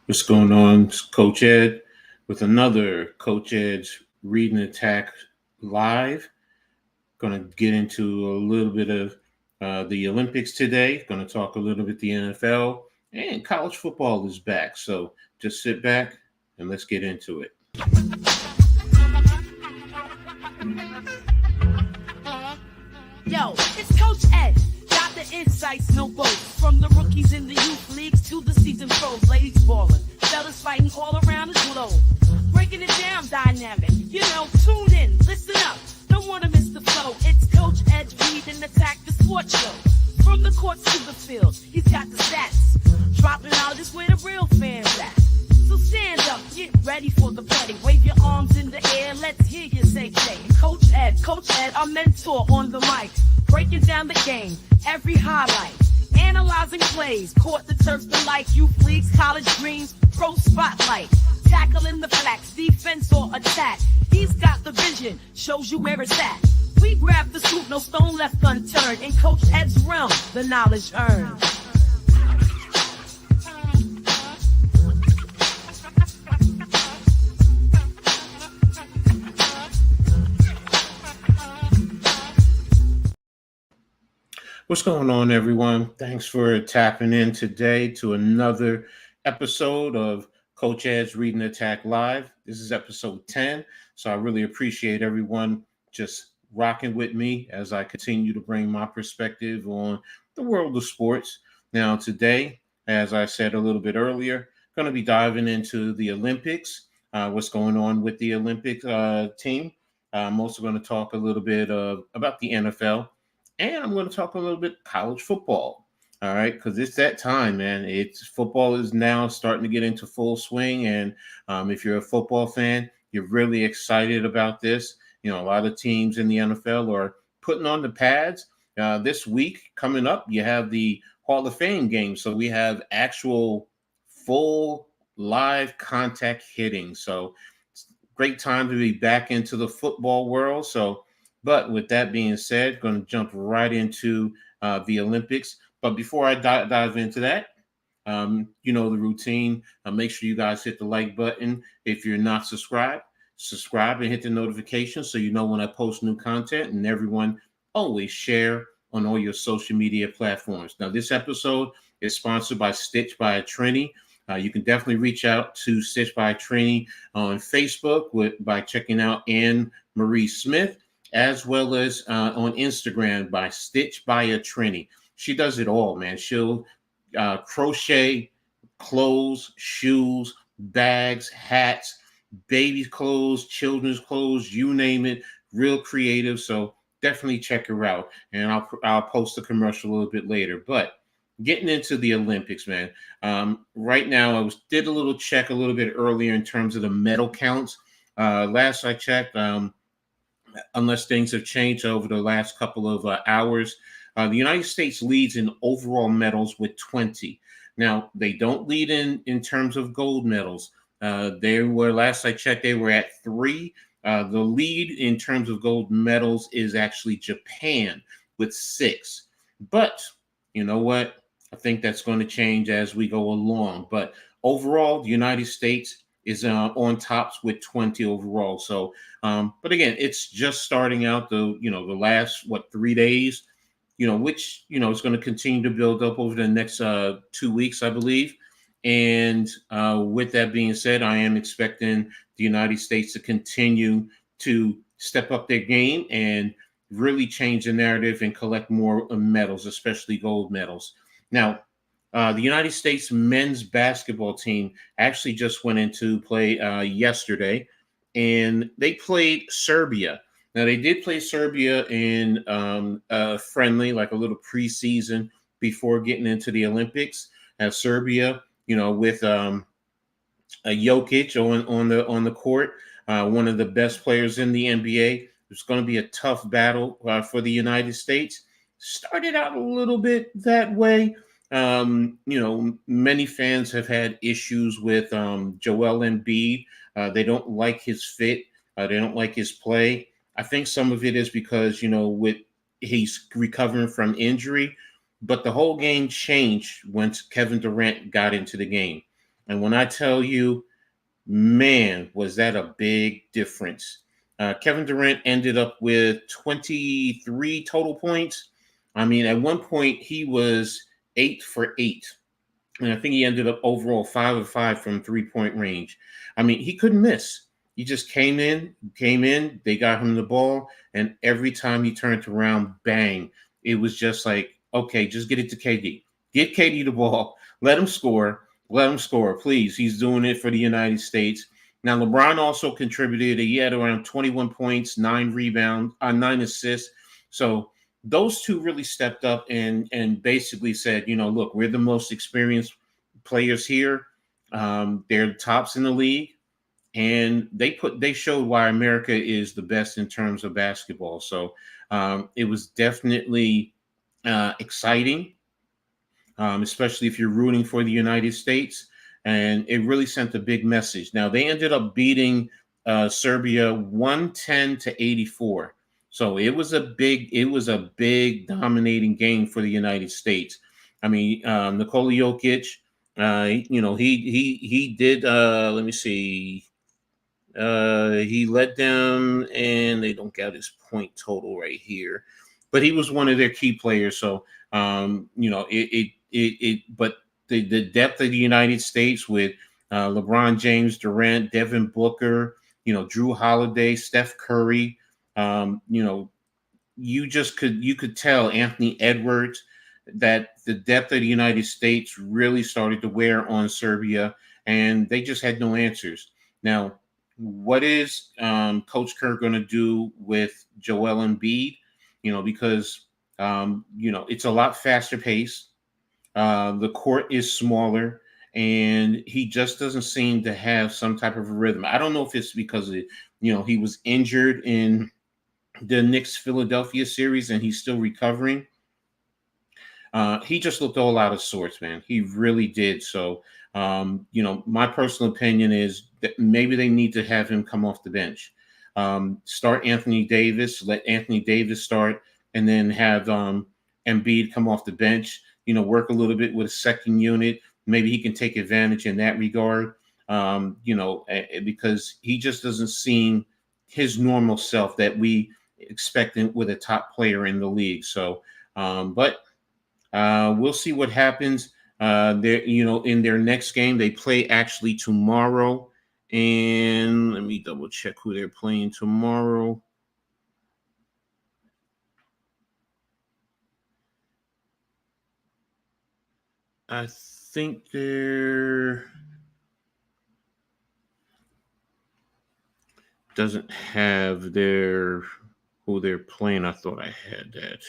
What's going on? It's Coach Ed with another Coach Ed's Reading Attack Live. Going to get into a little bit of the Olympics today. Going to talk a little bit the NFL and college football is back. So just sit back and let's get into it. Yo, it's Coach Ed. Got the insights, no boats. From the rookies in the youth leagues to the seasoned pros. Ladies ballin', fellas fighting all around the globe. Breaking it down dynamic. Tune in, listen up. Don't wanna miss the flow. It's Coach Ed's Reading Attack, the sports show. From the courts to the field, he's got the stats. Dropping knowledge is where the real fans at. So stand up, get ready for the play. Wave your arms in the air, let's hear you say. Coach Ed, our mentor on the mic. Breaking down the game, every highlight. Analyzing plays, court the turf the like. Youth leagues, college dreams, pro spotlight. Tackling the facts, defense or attack. He's got the vision, shows you where it's at. We grab the scoop, no stone left unturned. In Coach Ed's realm, the knowledge earned. What's going on, everyone? Thanks for tapping in today to another episode of Coach Ed's Reading Attack Live. This is episode 10, so I really appreciate everyone just rocking with me as I continue to bring my perspective on the world of sports. Now, today, as I said a little bit earlier, going to be diving into the Olympics, what's going on with the Olympic team. I'm also going to talk a little bit about the NFL. And I'm going to talk a little bit college football. All right, because it's that time, man. It's football is now starting to get into full swing, and if you're a football fan, you're really excited about this. A lot of teams in the NFL are putting on the pads. This week coming up, you have the Hall of Fame game, so we have actual full live contact hitting. So it's a great time to be back into the football world. But with that being said, going to jump right into the Olympics. But before I dive into that, the routine. Make sure you guys hit the like button. If you're not subscribe and hit the notification so you know when I post new content. And everyone always share on all your social media platforms. Now, this episode is sponsored by Stitch by Trini. You can definitely reach out to Stitch by Trini on Facebook by checking out Anne Marie Smith, as well as on Instagram by Stitch by a Trini. She does it all, man. She'll crochet clothes, shoes, bags, hats, baby clothes, children's clothes, you name it. Real creative. So definitely check her out. And I'll post a commercial a little bit later. But getting into the Olympics, man. Right now, did a little check a little bit earlier in terms of the medal counts. Last I checked, unless things have changed over the last couple of hours. The United States leads in overall medals with 20. Now, they don't lead in terms of gold medals. Last I checked, they were at 3. The lead in terms of gold medals is actually Japan with 6. But you know what? I think that's going to change as we go along. But overall, the United States is on tops with 20 overall. So, but again, it's just starting out the last 3 days, which is going to continue to build up over the next 2 weeks, I believe. And with that being said, I am expecting the United States to continue to step up their game and really change the narrative and collect more medals, especially gold medals. Now, the United States men's basketball team actually just went into play yesterday, and they played Serbia. Now, they did play Serbia in friendly, like a little preseason before getting into the Olympics. Serbia, with a Jokic on the court, one of the best players in the NBA. It's going to be a tough battle for the United States. Started out a little bit that way. Many fans have had issues with Joel Embiid. They don't like his fit. They don't like his play. I think some of it is because, he's recovering from injury, but the whole game changed once Kevin Durant got into the game. And when I tell you, man, was that a big difference. Kevin Durant ended up with 23 total points. I mean, at one point, he was 8 for 8. And I think he ended up overall 5 of 5 from 3 point range. I mean, he couldn't miss. He just came in, they got him the ball, and every time he turned around, bang, it was just like, okay, just get it to KD. Get KD the ball, let him score, please. He's doing it for the United States. Now, LeBron also contributed. He had around 21 points, 9 rebounds, 9 assists. So those two really stepped up and basically said, look, we're the most experienced players here. They're tops in the league, and they showed why America is the best in terms of basketball. So it was definitely exciting, especially if you're rooting for the United States, and it really sent a big message. Now they ended up beating Serbia 110-84. So it was a big dominating game for the United States. I mean, Nikola Jokic, he did. Let me see. He led them, and they don't got his point total right here, but he was one of their key players. So, but the depth of the United States with LeBron James, Durant, Devin Booker, Drew Holiday, Steph Curry, you could tell Anthony Edwards that the depth of the United States really started to wear on Serbia, and they just had no answers. Now, what is Coach Kerr going to do with Joel Embiid? Because it's a lot faster pace. The court is smaller, and he just doesn't seem to have some type of a rhythm. I don't know if it's because he was injured in the Knicks Philadelphia series and he's still recovering. He just looked all out of sorts, man. He really did. So, my personal opinion is that maybe they need to have him come off the bench. Start Anthony Davis, let Anthony Davis start, and then have Embiid come off the bench, work a little bit with a second unit. Maybe he can take advantage in that regard, because he just doesn't seem his normal self that we expect with a top player in the league. So, but we'll see what happens. In their next game, they play actually tomorrow. And let me double check who they're playing tomorrow. I think they're doesn't have who they're playing. I thought I had that.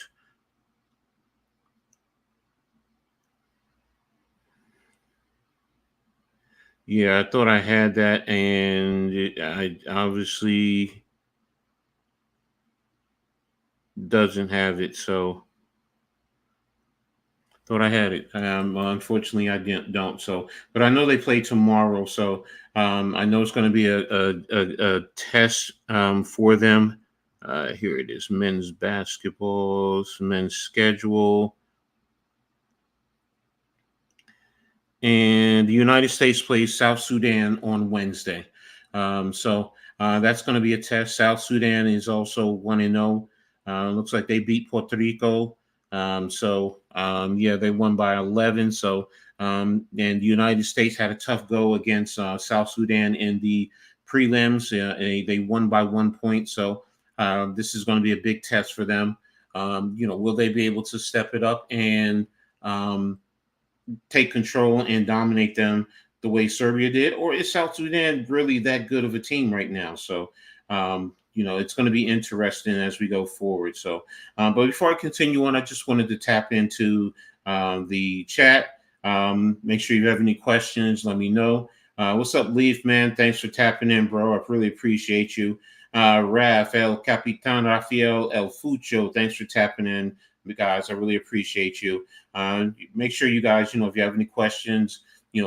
Yeah, I thought I had that, and I obviously doesn't have it. So thought I had it. Unfortunately, I don't. So, but I know they play tomorrow. So I know it's going to be a test for them. Here it is: men's basketball, men's schedule. And the United States plays South Sudan on Wednesday. So that's going to be a test. South Sudan is also 1-0. Looks like they beat Puerto Rico. They won by 11. So, and the United States had a tough go against South Sudan in the prelims. They won by 1 point. So this is going to be a big test for them. Will they be able to step it up and take control and dominate them the way Serbia did, or is South Sudan really that good of a team right now? So, it's going to be interesting as we go forward. So, but before I continue on, I just wanted to tap into the chat. Make sure you have any questions, let me know. What's up, Leaf, man? Thanks for tapping in, bro. I really appreciate you. Raf, El Capitan Rafael El Fucho, thanks for tapping in, guys. I really appreciate you. Make sure you guys, if you have any questions,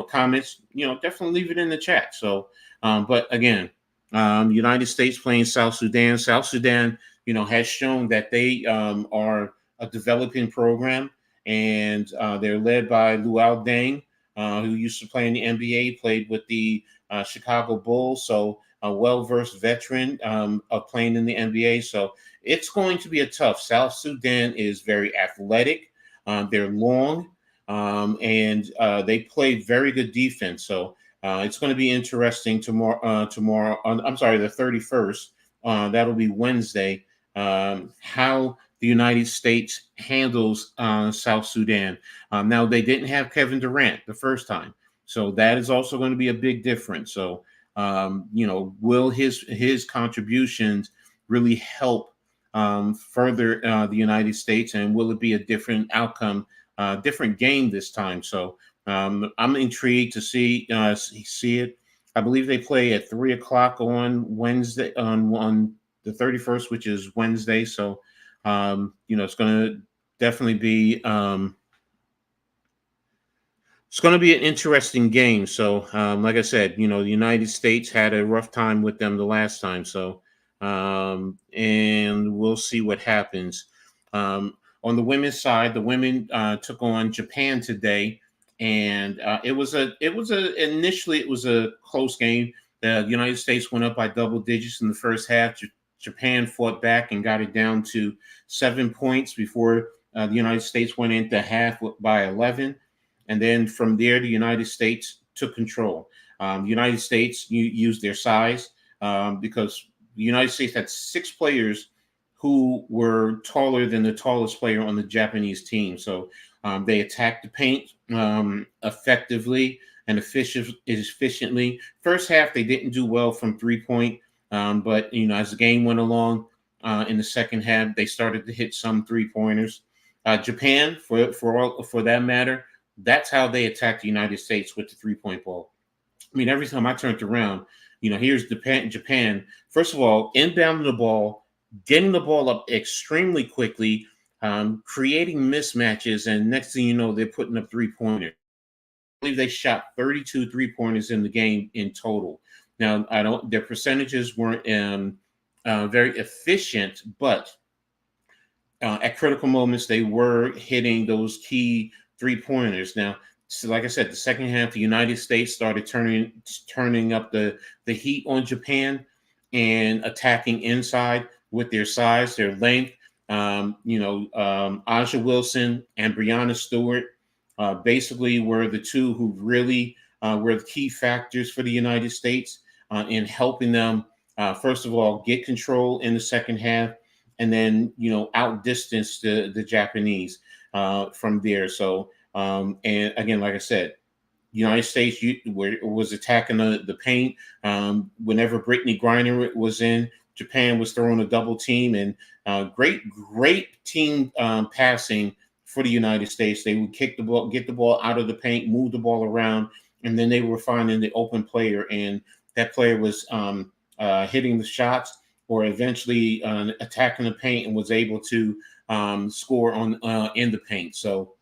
comments, definitely leave it in the chat. So, but again, United States playing South Sudan. South Sudan, has shown that they are a developing program, and they're led by Luol Deng. who used to play in the NBA, played with the Chicago Bulls. So a well-versed veteran of playing in the NBA. So it's going to be a tough. South Sudan is very athletic. They're long, and they play very good defense. So it's going to be interesting tomorrow. I'm sorry, the 31st. That'll be Wednesday. How the United States handles South Sudan. Now they didn't have Kevin Durant the first time, so that is also going to be a big difference. So will his contributions really help further the United States, and will it be a different outcome, different game this time? So I'm intrigued to see it. I believe they play at 3 o'clock on Wednesday on the 31st, which is Wednesday. So it's going to definitely be it's going to be an interesting game. So, like I said, the United States had a rough time with them the last time. So, and we'll see what happens. On the women's side, the women took on Japan today, and initially it was a close game. The United States went up by double digits in the first half. Japan fought back and got it down to 7 points before the United States went into half by 11. And then from there, the United States took control. The United States used their size because the United States had 6 players who were taller than the tallest player on the Japanese team. So they attacked the paint effectively and efficiently. First half, they didn't do well from 3-point, but as the game went along in the second half, they started to hit some 3-pointers. Japan, for that matter, that's how they attacked the United States with the 3-point ball. I mean, every time I turned around, here's Japan. First of all, inbounding the ball, getting the ball up extremely quickly, creating mismatches, and next thing you know, they're putting up 3-pointers. I believe they shot 32 3-pointers in the game in total. Now, their percentages weren't very efficient, but at critical moments, they were hitting those key 3-pointers. Now, so like I said, the second half, the United States started turning up the heat on Japan and attacking inside with their size, their length. Aja Wilson and Breanna Stewart basically were the two who really were the key factors for the United States in helping them, first of all, get control in the second half, and then outdistance the Japanese from there. So and again, like I said, United States was attacking the paint. Whenever Brittany Griner was in, Japan was throwing a double team, and great team passing for the United States. They would kick the ball, get the ball out of the paint, move the ball around, and then they were finding the open player, and that player was hitting the shots or eventually attacking the paint and was able to score on in the paint. So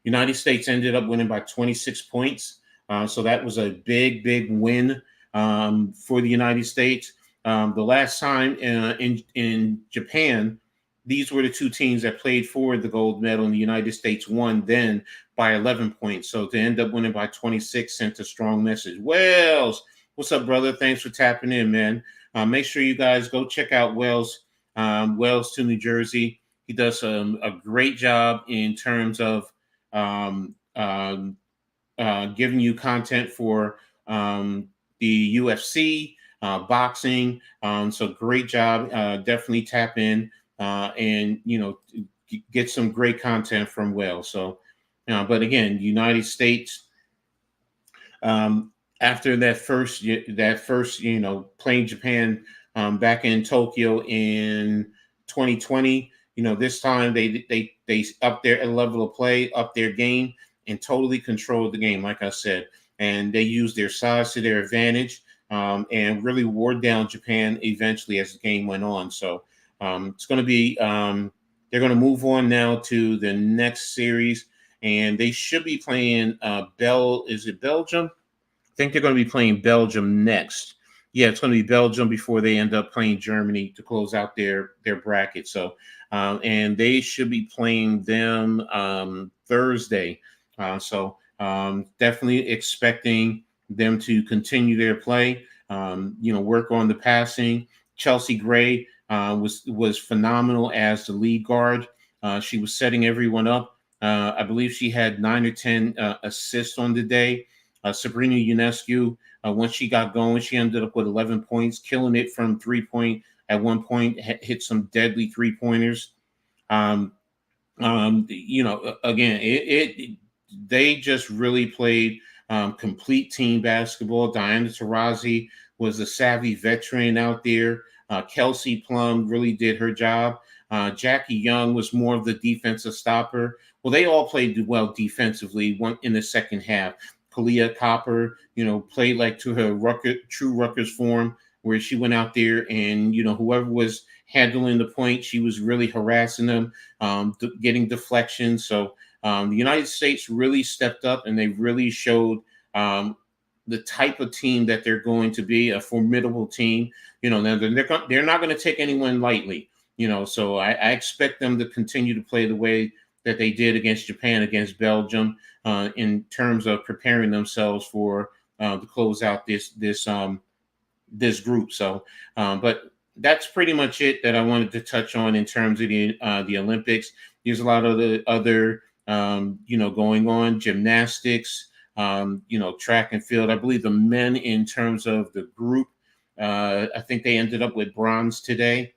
United States ended up winning by 26 points. So that was a big win for the United States. The last time in Japan, these were the two teams that played for the gold medal, and the United States won then by 11 points. So to end up winning by 26 sent a strong message. Wells, what's up, brother? Thanks for tapping in, man. Make sure you guys go check out Wells to New Jersey. He does a great job in terms of giving you content for the UFC, boxing. So great job. Definitely tap in and get some great content from Wells. So, but again, United States. After that first, playing Japan back in Tokyo in 2020, this time they upped their level of play, upped their game, and totally controlled the game, like I said. And they used their size to their advantage and really wore down Japan eventually as the game went on. So it's going to be they're going to move on now to the next series, and they should be playing Is it Belgium? I think they're going to be playing Belgium next. Yeah, it's going to be Belgium before they end up playing Germany to close out their bracket. So, and they should be playing them Thursday. So Definitely expecting them to continue their play. Work on the passing. Chelsea Gray was phenomenal as the lead guard. She was setting everyone up. I believe she had 9 or 10 assists on the day. Sabrina Ionescu, once she got going, she ended up with 11 points, killing it from 3 point. At one point, hit some deadly 3 pointers. Um, Again, they just really played complete team basketball. Diana Taurasi was a savvy veteran out there. Kelsey Plum really did her job. Jackie Young was more of the defensive stopper. Well, they all played well defensively in the second half. Kalia Copper, played like to her true Rutgers form, where she went out there and, whoever was handling the point, she was really harassing them, getting deflections. So the United States really stepped up and they really showed the type of team that they're going to be, a formidable team. Now they're not going to take anyone lightly. So I expect them to continue to play the way that they did against Japan, against Belgium, in terms of preparing themselves for to close out this group. So, but that's pretty much it that I wanted to touch on in terms of the Olympics. There's a lot of the other going on, gymnastics, track and field. I believe the men, in terms of the group, I think they ended up with bronze today.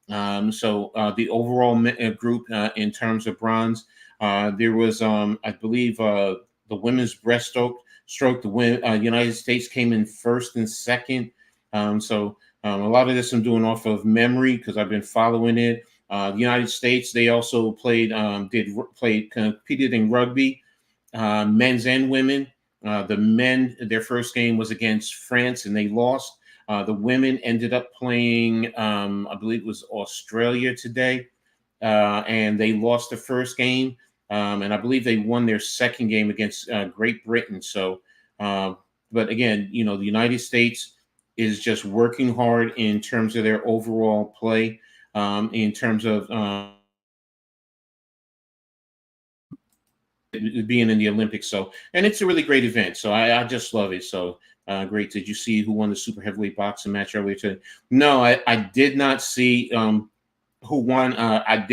So the overall group, in terms of bronze, there was, I believe, the women's breaststroke. The United States came in first and second. So a lot of this I'm doing off of memory because I've been following it. The United States, they also competed in rugby, men's and women. The men, their first game was against France and they lost. The women ended up playing, I believe it was Australia today, and they lost the first game. And I believe they won their second game against Great Britain. So, but again, the United States is just working hard in terms of their overall play, in terms of being in the Olympics. So, and it's a really great event. So I just love it. So great. Did you see who won the super heavyweight boxing match earlier today? No, I did not see who won. I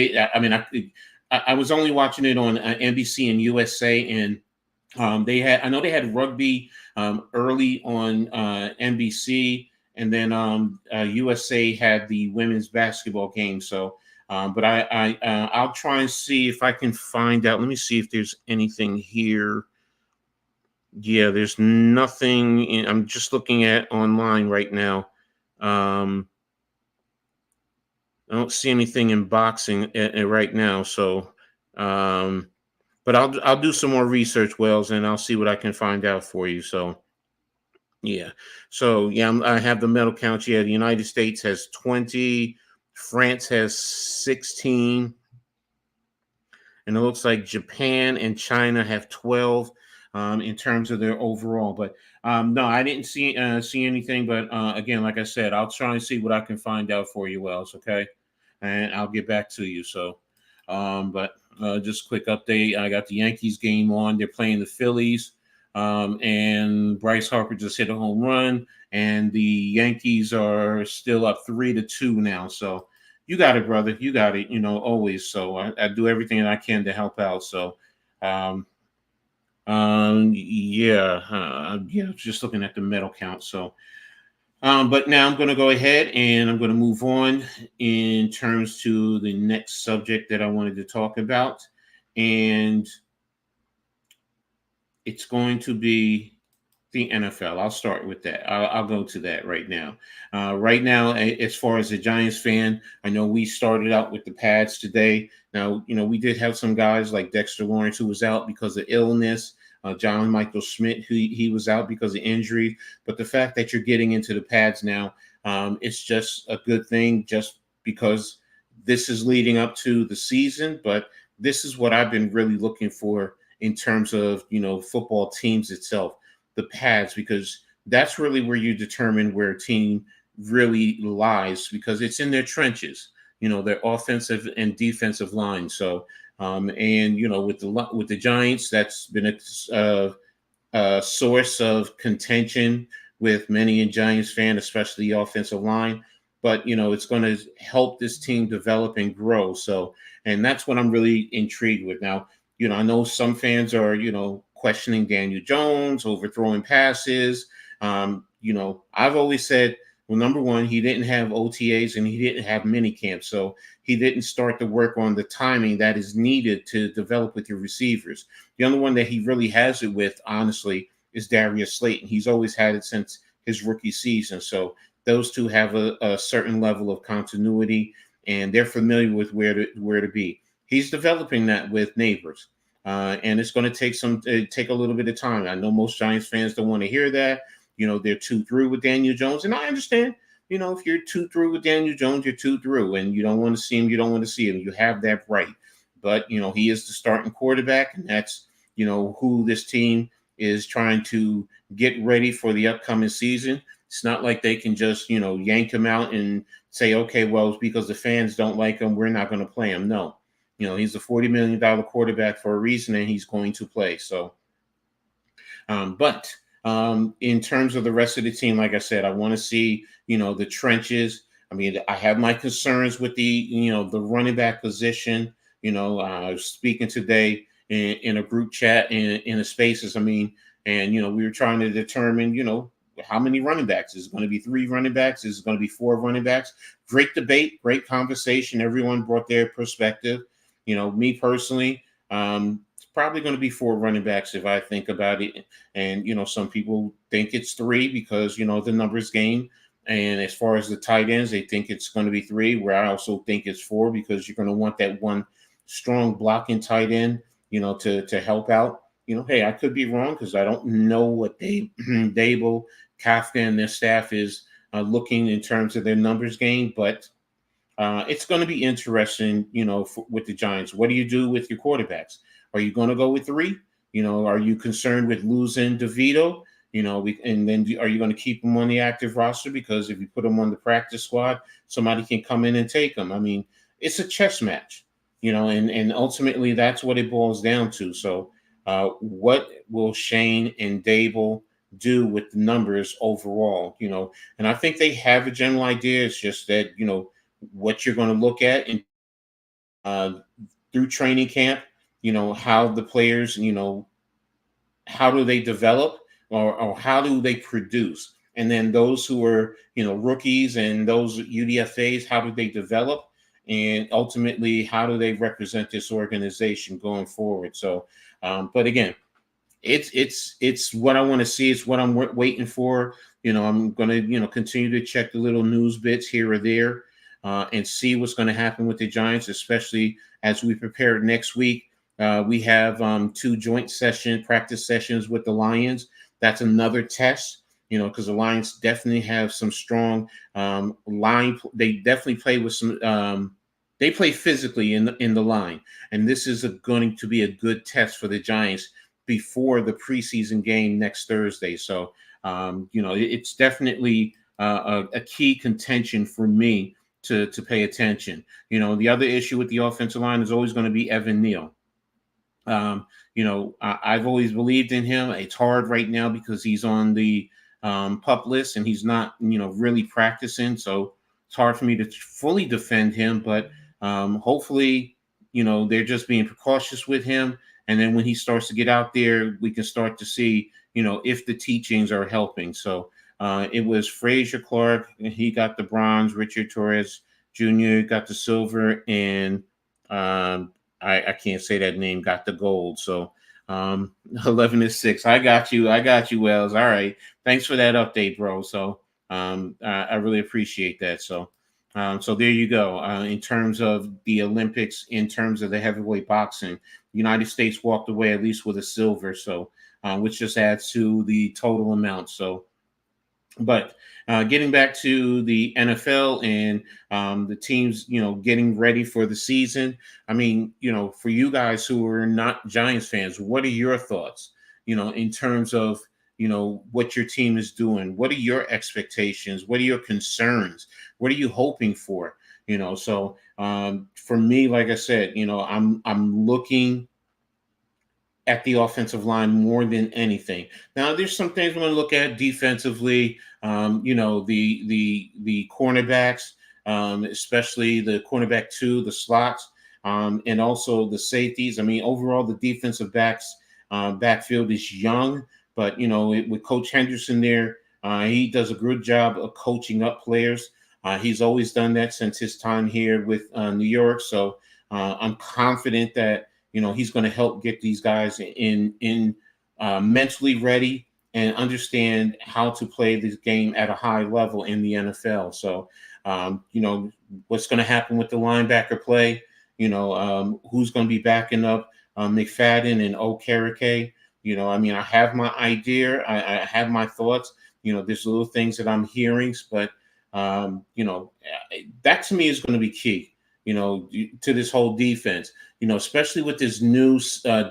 was only watching it on NBC and USA, and I know they had rugby early on NBC, and then USA had the women's basketball game. So, but I'll try and see if I can find out. Let me see if there's anything here. Yeah, there's nothing. I'm just looking at online right now. I don't see anything in boxing right now. So, but I'll do some more research, Wells, and I'll see what I can find out for you. So, yeah. So, yeah, I have the medal count. Yeah, the United States has 20, France has 16, and it looks like Japan and China have 12 in terms of their overall. But no, I didn't see anything. But again, like I said, I'll try and see what I can find out for you, Wells. Okay, and I'll get back to you. So, but just a quick update. I got the Yankees game on. They're playing the Phillies, and Bryce Harper just hit a home run, and the Yankees are still up 3-2 now. So you got it, brother. You got it. Always. So I do everything that I can to help out. So, just looking at the medal count. So, but now I'm going to go ahead and I'm going to move on in terms to the next subject that I wanted to talk about. And it's going to be the NFL. I'll start with that. I'll go to that right now. Right now, as far as a Giants fan, I know we started out with the pads today. Now, we did have some guys like Dexter Lawrence who was out because of illness. John Michael Schmidt, who he was out because of injury. But the fact that you're getting into the pads now, it's just a good thing just because this is leading up to the season. But this is what I've been really looking for in terms of, football teams itself, the pads, because that's really where you determine where a team really lies, because it's in their trenches, their offensive and defensive line. So, with the Giants, that's been a source of contention with many Giants fans, especially the offensive line. But it's going to help this team develop and grow. So, and that's what I'm really intrigued with. Now, I know some fans are questioning Daniel Jones, overthrowing passes. I've always said, well, number one, he didn't have OTAs and he didn't have mini camps, so he didn't start to work on the timing that is needed to develop with your receivers. The only one that he really has it with, honestly, is Darius Slayton. He's always had it since his rookie season. So those two have a certain level of continuity, and they're familiar with where to be. He's developing that with Neighbors, and it's going to take a little bit of time. I know most Giants fans don't want to hear that. They're too through with Daniel Jones, and I understand. If you're too through with Daniel Jones, you're too through, and you don't want to see him. You don't want to see him. You have that right. But he is the starting quarterback, and that's who this team is trying to get ready for the upcoming season. It's not like they can just yank him out and say, okay, well, it's because the fans don't like him, we're not going to play him. No, he's a $40 million quarterback for a reason, and he's going to play. So, but in terms of the rest of the team, like I said, I want to see the trenches. I mean, I have my concerns with the running back position. I was speaking today in a group chat in the spaces. I mean, and we were trying to determine how many running backs. Is it going to be 3 running backs? Is it going to be 4 running backs? Great debate, great conversation. Everyone brought their perspective. Me personally, it's probably going to be 4 running backs if I think about it. And some people think it's 3 because the numbers game. And as far as the tight ends, they think it's going to be 3. Where I also think it's 4 because you're going to want that one strong blocking tight end, to help out. Hey, I could be wrong because I don't know what Dable, Kafka, and their staff is looking in terms of their numbers game, but it's going to be interesting, with the Giants. What do you do with your quarterbacks? Are you going to go with 3? Are you concerned with losing DeVito? And then are you going to keep him on the active roster? Because if you put him on the practice squad, somebody can come in and take him. I mean, it's a chess match, and ultimately that's what it boils down to. So what will Shane and Dable do with the numbers overall? And I think they have a general idea. It's just that, what you're going to look at in through training camp, how the players, how do they develop or how do they produce? And then those who are, rookies and those UDFAs, how do they develop? And ultimately, how do they represent this organization going forward? So, but again, it's what I want to see. It's what I'm waiting for. I'm going to, continue to check the little news bits here or there and see what's going to happen with the Giants, especially as we prepare next week. We have 2 joint practice sessions with the Lions. That's another test, because the Lions definitely have some strong line. They definitely play with some. They play physically in the line, and this is going to be a good test for the Giants before the preseason game next Thursday. So, it's definitely a key contention for me to pay attention. The other issue with the offensive line is always going to be Evan Neal. I've always believed in him. It's hard right now because he's on the PUP list and he's not, really practicing. So it's hard for me to fully defend him, but hopefully, they're just being precautious with him. And then when he starts to get out there, we can start to see, if the teachings are helping. So it was Frazier Clark, and he got the bronze. Richard Torres Jr. got the silver, and I can't say that name, got the gold. So 11-6. I got you, Wells. All right. Thanks for that update, bro. So I really appreciate that. So there you go. In terms of the Olympics, in terms of the heavyweight boxing, the United States walked away at least with a silver. So which just adds to the total amount. So, but getting back to the NFL and the teams, getting ready for the season. I mean, for you guys who are not Giants fans, what are your thoughts, in terms of, what your team is doing? What are your expectations? What are your concerns? What are you hoping for? So for me, like I said, I'm looking at the offensive line more than anything. Now, there's some things we're going to look at defensively. The cornerbacks, especially the cornerback two, the slots, and also the safeties. I mean, overall, the defensive backfield is young, but with Coach Henderson there, he does a good job of coaching up players. He's always done that since his time here with New York. So I'm confident that he's going to help get these guys in mentally ready and understand how to play this game at a high level in the NFL. So, what's going to happen with the linebacker play? Who's going to be backing up McFadden and Okereke? I mean, I have my idea. I have my thoughts. There's little things that I'm hearing, but that to me is going to be key. To this whole defense. Especially with this new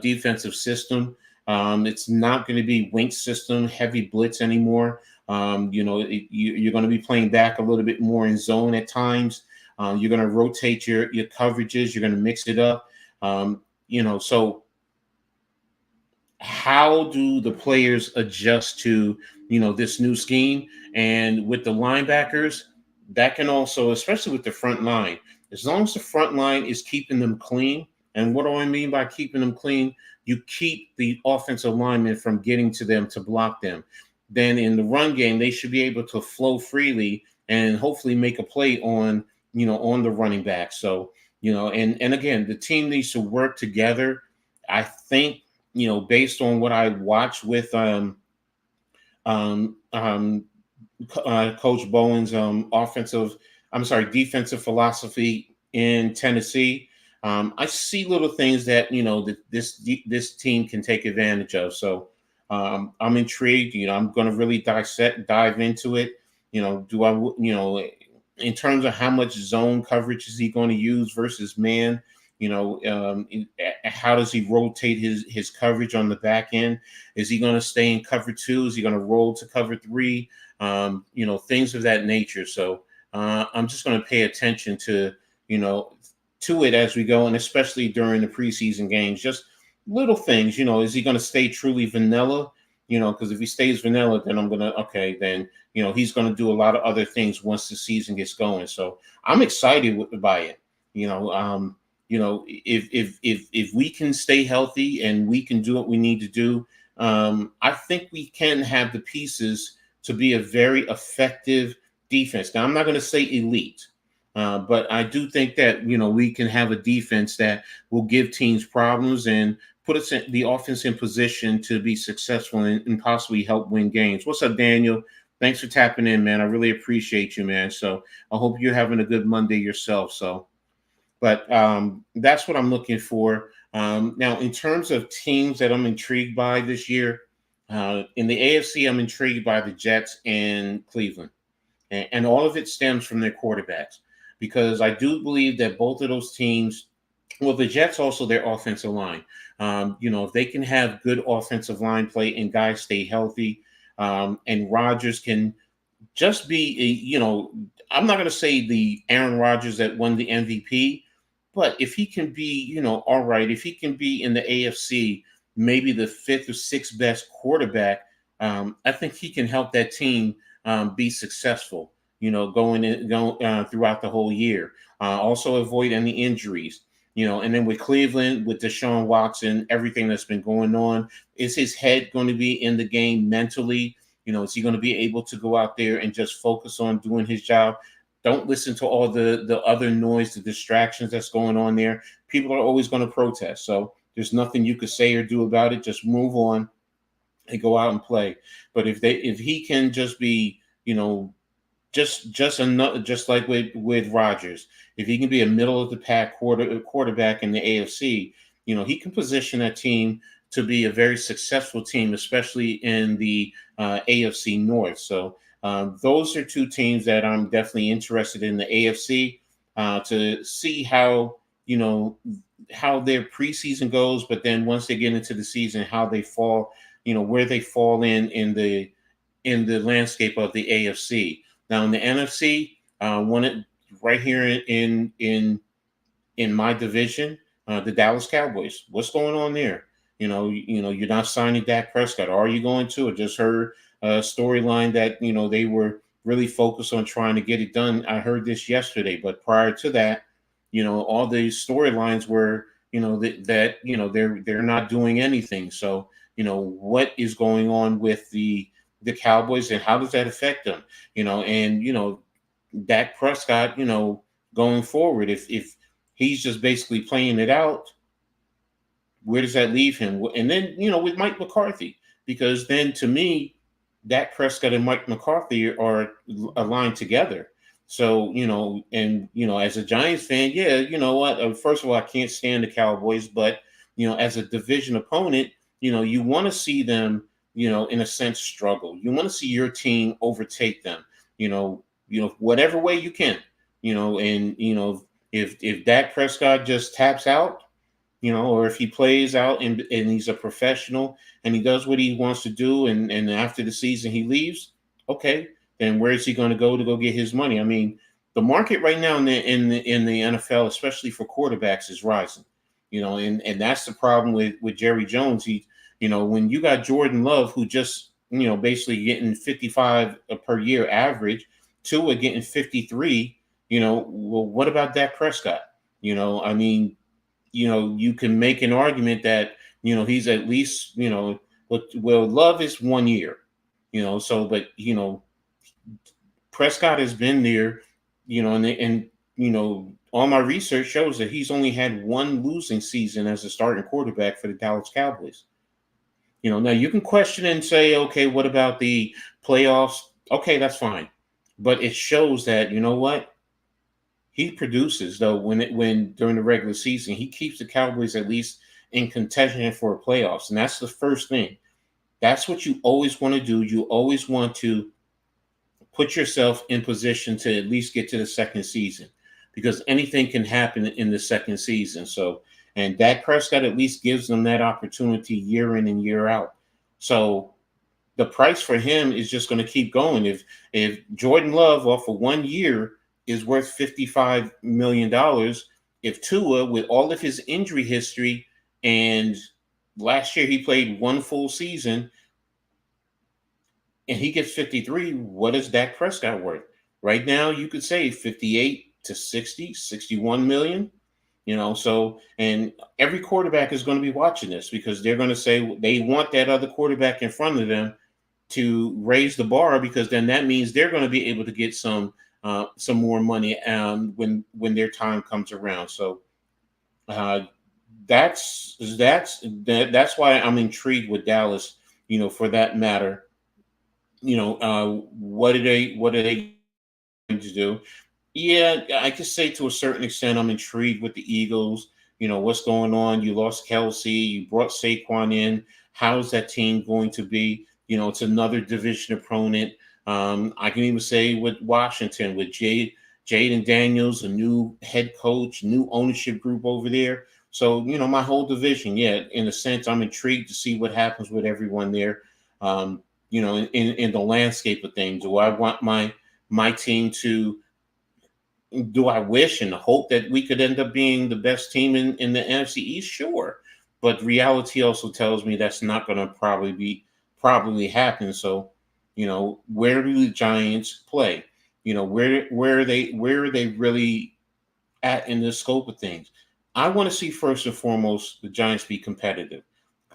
defensive system. It's not going to be wink system, heavy blitz anymore. You're going to be playing back a little bit more in zone at times. You're going to rotate your coverages. You're going to mix it up. So how do the players adjust to this new scheme? And with the linebackers, that can also, especially with the front line, as long as the front line is keeping them clean. And what do I mean by keeping them clean? You keep the offensive linemen from getting to them to block them. Then in the run game, they should be able to flow freely and hopefully make a play on the running back. So, and again, the team needs to work together. I think, based on what I watched with Coach Bowen's defensive philosophy in Tennessee. I see little things that that this team can take advantage of. So I'm intrigued. I'm going to really dive into it. Do I in terms of how much zone coverage is he going to use versus man? How does he rotate his coverage on the back end? Is he going to stay in cover two? Is he going to roll to cover three? Things of that nature. So I'm just going to pay attention to it as we go, and especially during the preseason games, just little things. Is he going to stay truly vanilla? Because if he stays vanilla, then he's going to do a lot of other things once the season gets going. So I'm excited by it. If we can stay healthy and we can do what we need to do, I think we can have the pieces to be a very effective defense. Now, I'm not going to say elite, but I do think that, we can have a defense that will give teams problems and put us in the offense in position to be successful and possibly help win games. What's up, Daniel? Thanks for tapping in, man. I really appreciate you, man. So I hope you're having a good Monday yourself. But that's what I'm looking for. Now, in terms of teams that I'm intrigued by this year, in the AFC, I'm intrigued by the Jets and Cleveland. And all of it stems from their quarterbacks, because I do believe that both of those teams, well, the Jets also their offensive line. If they can have good offensive line play and guys stay healthy, and Rodgers can just be, I'm not going to say the Aaron Rodgers that won the MVP, but if he can be, all right, if he can be in the AFC, maybe the fifth or sixth best quarterback, I think he can help that team be successful, going throughout the whole year. Also avoid any injuries, and then with Cleveland, with Deshaun Watson, everything that's been going on, is his head going to be in the game mentally? Is he going to be able to go out there and just focus on doing his job? Don't listen to all the other noise, the distractions that's going on there. People are always going to protest. So there's nothing you could say or do about it. Just move on and go out and play. But if he can just be, just like with Rodgers, if he can be a middle of the pack quarterback in the AFC, he can position that team to be a very successful team, especially in the AFC North. So those are two teams that I'm definitely interested in the AFC to see how their preseason goes, but then once they get into the season, how they fall, where they fall in the landscape of the AFC. Now in the NFC, one right here in my division, the Dallas Cowboys. What's going on there? You're not signing Dak Prescott. Are you going to? I just heard a storyline that they were really focused on trying to get it done. I heard this yesterday, but prior to that, all these storylines were they're not doing anything. So what is going on with the Cowboys, and how does that affect them? And Dak Prescott, going forward, if he's just basically playing it out, where does that leave him? And then, with Mike McCarthy, because then to me, Dak Prescott and Mike McCarthy are aligned together. So, as a Giants fan, yeah, you know what? First of all, I can't stand the Cowboys, but, as a division opponent, you want to see them, in a sense, struggle. You want to see your team overtake them, whatever way you can, and, if Dak Prescott just taps out, or if he plays out and he's a professional and he does what he wants to do, and after the season he leaves, okay, then where is he going to go get his money? I mean, the market right now in the NFL, especially for quarterbacks, is rising. And that's the problem with Jerry Jones. When you got Jordan Love, who just basically getting 55 per year average, Tua getting 53. Well, what about Dak Prescott? I mean, you can make an argument that, he's at least, well, Love is 1 year, so, but, Prescott has been there, and all my research shows that he's only had one losing season as a starting quarterback for the Dallas Cowboys. Now you can question and say, okay, what about the playoffs? Okay, that's fine. But it shows that, what? He produces, though, when during the regular season, he keeps the Cowboys at least in contention for playoffs. And that's the first thing. That's what you always want to do. You always want to put yourself in position to at least get to the second season, because anything can happen in the second season. So, and Dak Prescott at least gives them that opportunity year in and year out. So the price for him is just going to keep going. If Jordan Love off of 1 year is worth $55 million, if Tua, with all of his injury history, and last year he played one full season, and he gets 53, what is Dak Prescott worth? Right now, you could say 58 to 60, 61 million. So, and every quarterback is going to be watching this, because they're going to say they want that other quarterback in front of them to raise the bar, because then that means they're going to be able to get some more money when their time comes around. So that's why I'm intrigued with Dallas. For that matter, what are they going to do? Yeah, I could say to a certain extent I'm intrigued with the Eagles. What's going on? You lost Kelsey, you brought Saquon in. How's that team going to be? It's another division opponent. I can even say with Washington, with Jaden Daniels, a new head coach, new ownership group over there. So, my whole division, yeah, in a sense, I'm intrigued to see what happens with everyone there. In the landscape of things. Do I want my team to? Do I wish and hope that we could end up being the best team in the NFC East? Sure. But reality also tells me that's not going to probably happen. So, where do the Giants play? Where are they really at in the scope of things? I want to see first and foremost the Giants be competitive.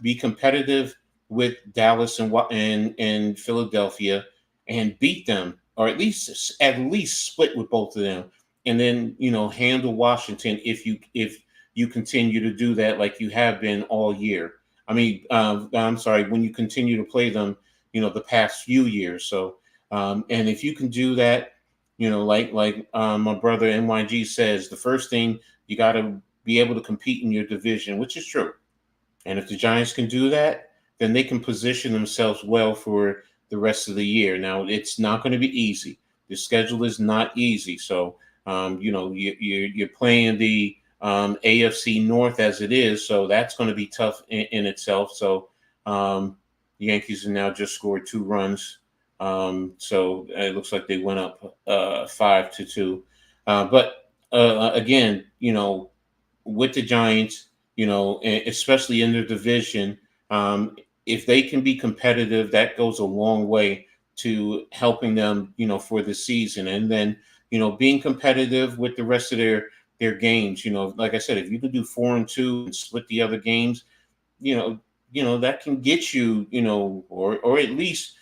Be competitive with Dallas and Philadelphia, and beat them, or at least split with both of them. And then, handle Washington if you continue to do that like you have been all year. I mean, I'm sorry, when you continue to play them, the past few years. So, and if you can do that, like my brother NYG says, the first thing, you got to be able to compete in your division, which is true. And if the Giants can do that, then they can position themselves well for the rest of the year. Now, it's not going to be easy. The schedule is not easy. So, you're playing the AFC North as it is, so that's going to be tough in itself. So, the Yankees have now just scored 2 runs, so it looks like they went up 5-2. But again, with the Giants, especially in their division. If they can be competitive, that goes a long way to helping them, for the season. And then, being competitive with the rest of their games. Like I said, if you could do 4-2 and split the other games, you know, that can get you, or at least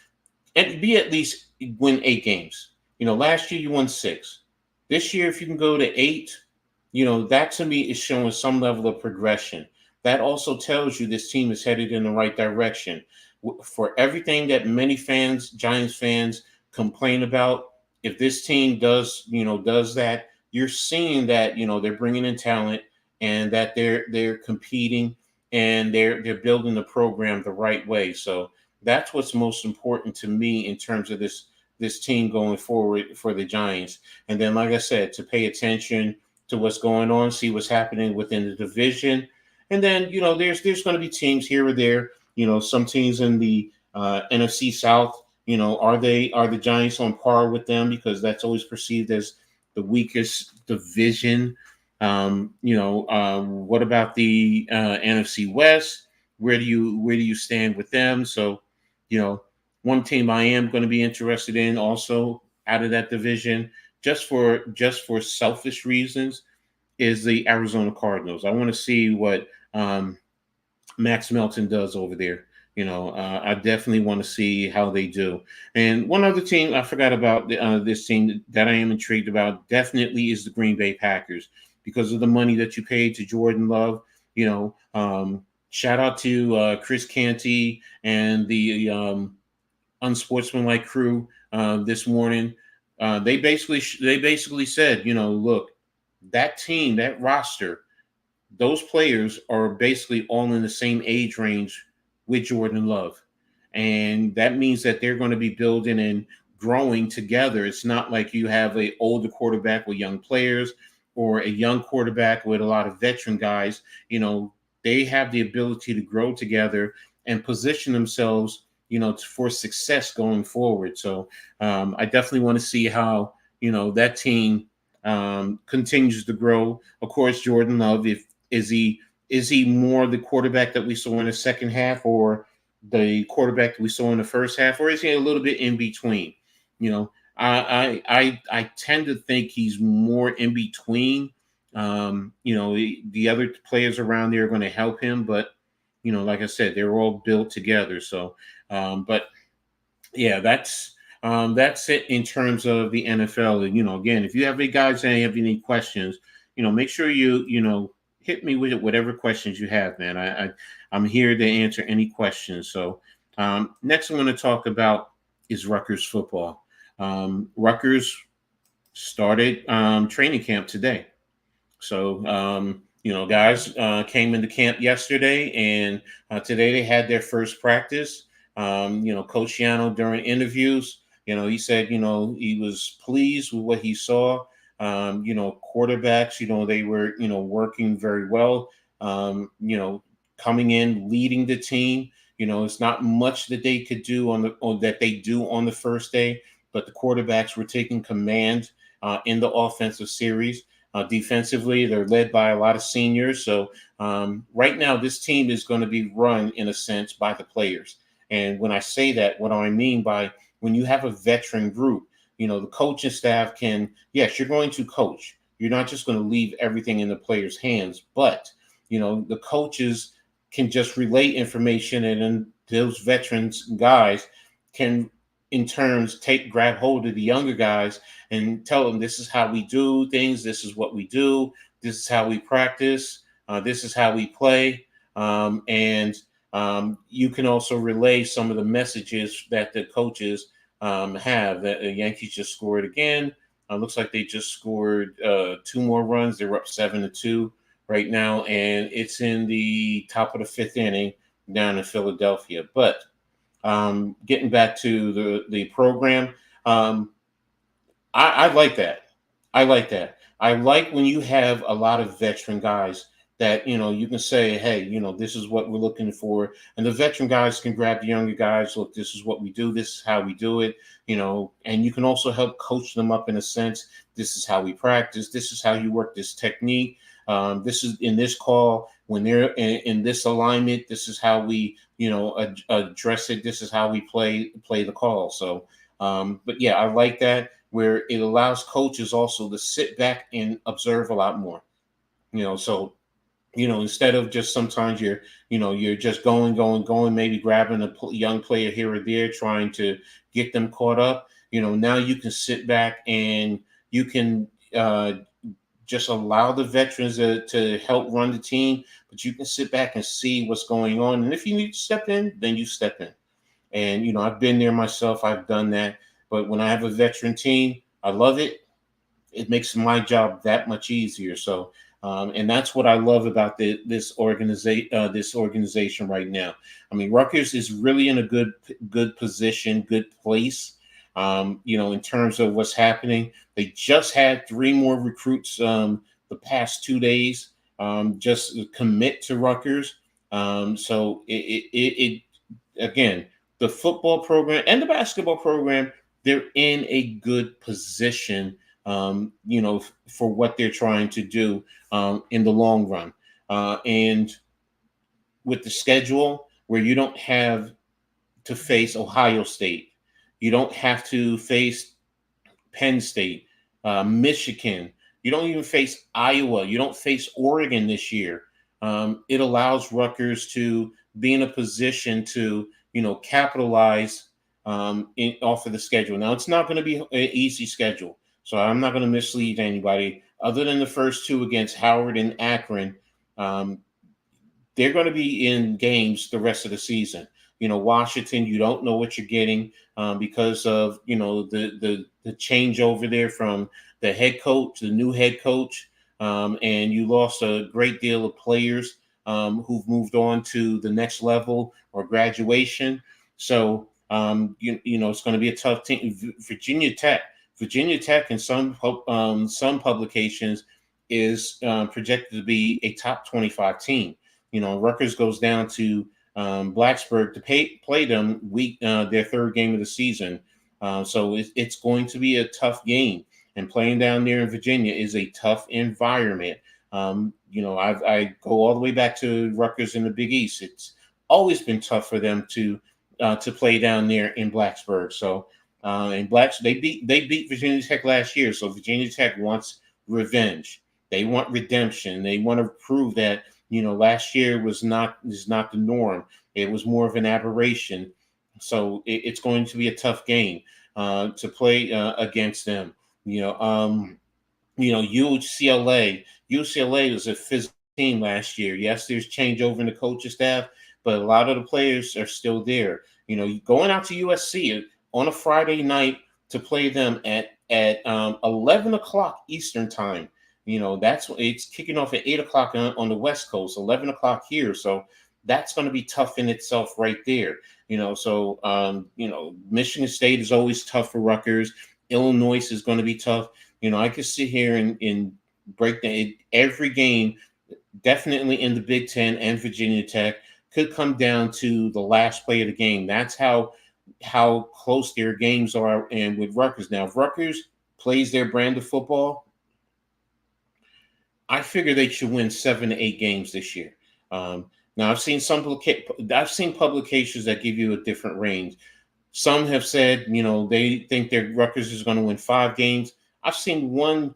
and be at least win 8 games. Last year you won 6. This year, if you can go to 8, that to me is showing some level of progression. That also tells you this team is headed in the right direction. For everything that many fans, Giants fans, complain about, if this team does that, you're seeing that they're bringing in talent and that they're competing and they're building the program the right way. So that's what's most important to me in terms of this team going forward for the Giants. And then, like I said, to pay attention to what's going on, see what's happening within the division. And then, there's going to be teams here or there. Some teams in the NFC South. Are the Giants on par with them, because that's always perceived as the weakest division. What about the NFC West? Where do you stand with them? So, one team I am going to be interested in also out of that division, just for selfish reasons, is the Arizona Cardinals. I want to see what Max Melton does over there. I definitely want to see how they do. And one other team I forgot about, this team that I am intrigued about definitely is the Green Bay Packers, because of the money that you paid to Jordan Love. Shout out to Chris Canty and the unsportsmanlike crew this morning. They basically said, look, that team, that roster, those players are basically all in the same age range with Jordan Love. And that means that they're going to be building and growing together. It's not like you have an older quarterback with young players or a young quarterback with a lot of veteran guys. They have the ability to grow together and position themselves, for success going forward. So I definitely want to see how, that team continues to grow. Of course, Jordan Love, is he more the quarterback that we saw in the second half, or the quarterback that we saw in the first half, or is he a little bit in between? I tend to think he's more in between. The other players around there are going to help him, but like I said, they're all built together. So, but yeah, that's it in terms of the NFL. And, again, if you have any guys that have any questions, make sure you hit me with whatever questions you have, man. I'm here to answer any questions. So next I'm going to talk about is Rutgers football. Rutgers started training camp today. So, guys came into camp yesterday, and today they had their first practice. Coach Yano, during interviews, he said, he was pleased with what he saw. Quarterbacks, they were, working very well, coming in, leading the team. It's not much that they could do that they do on the first day, but the quarterbacks were taking command in the offensive series. Defensively, they're led by a lot of seniors. So right now, this team is going to be run, in a sense, by the players. And when I say that, what do I mean by when you have a veteran group, the coaching staff can, yes, you're going to coach. You're not just going to leave everything in the players' hands, but, the coaches can just relay information, and then those veterans guys can, in turns, grab hold of the younger guys and tell them, this is how we do things. This is what we do. This is how we practice. This is how we play. And you can also relay some of the messages that the coaches have. That the Yankees just scored again. Looks like they just scored 2 more runs. They're up 7-2 right now, and it's in the top of the 5th inning down in Philadelphia. But getting back to the program, I like that. I like that. I like when you have a lot of veteran guys that, you can say, hey, this is what we're looking for. And the veteran guys can grab the younger guys. Look, this is what we do. This is how we do it, and you can also help coach them up in a sense. This is how we practice. This is how you work this technique. This is in this call. when they're in this alignment, this is how we, address it. This is how we play the call. So, but yeah, I like that where it allows coaches also to sit back and observe a lot more. So instead of just sometimes you're just going, maybe grabbing a young player here or there, trying to get them caught up. Now you can sit back and you can just allow the veterans to help run the team, but you can sit back and see what's going on. And if you need to step in, then you step in. And, I've been there myself. I've done that. But when I have a veteran team, I love it. It makes my job that much easier. So, and that's what I love about this organization right now. I mean, Rutgers is really in a good position, good place. In terms of what's happening, they just had 3 more recruits the past 2 days just commit to Rutgers. So it again, the football program and the basketball program, they're in a good position, for what they're trying to do in the long run. And with the schedule where you don't have to face Ohio State, you don't have to face Penn State, Michigan, you don't even face Iowa, you don't face Oregon this year. It allows Rutgers to be in a position to, capitalize off of the schedule. Now, it's not going to be an easy schedule, so I'm not going to mislead anybody. Other than the first 2 against Howard and Akron, they're going to be in games the rest of the season. Washington, you don't know what you're getting because of the change over there from the head coach, the new head coach, and you lost a great deal of players who've moved on to the next level or graduation. So it's going to be a tough team. Virginia Tech, in some publications is projected to be a top 25 team. Rutgers goes down to Blacksburg to play them their 3rd game of the season. So it's going to be a tough game, and playing down there in Virginia is a tough environment. I go all the way back to Rutgers in the Big East. It's always been tough for them to play down there in Blacksburg. So and they beat Virginia Tech last year. So Virginia Tech wants revenge. They want redemption. They want to prove that last year is not the norm. It was more of an aberration. So it's going to be a tough game to play against them. UCLA was a physical team last year. Yes, there's changeover in the coaching staff, but a lot of the players are still there. Going out to USC on a Friday night to play them at 11 o'clock Eastern time. It's kicking off at 8 o'clock on the West Coast, 11 o'clock here. So that's going to be tough in itself right there. So Michigan State is always tough for Rutgers. Illinois is going to be tough. I could sit here and break down every game, definitely in the Big Ten and Virginia Tech, could come down to the last play of the game. That's how close their games are. And with Rutgers now, if Rutgers plays their brand of football, I figure they should win 7 to 8 games this year. Now I've seen publications that give you a different range. Some have said, they think their Rutgers is going to win 5 games. I've seen one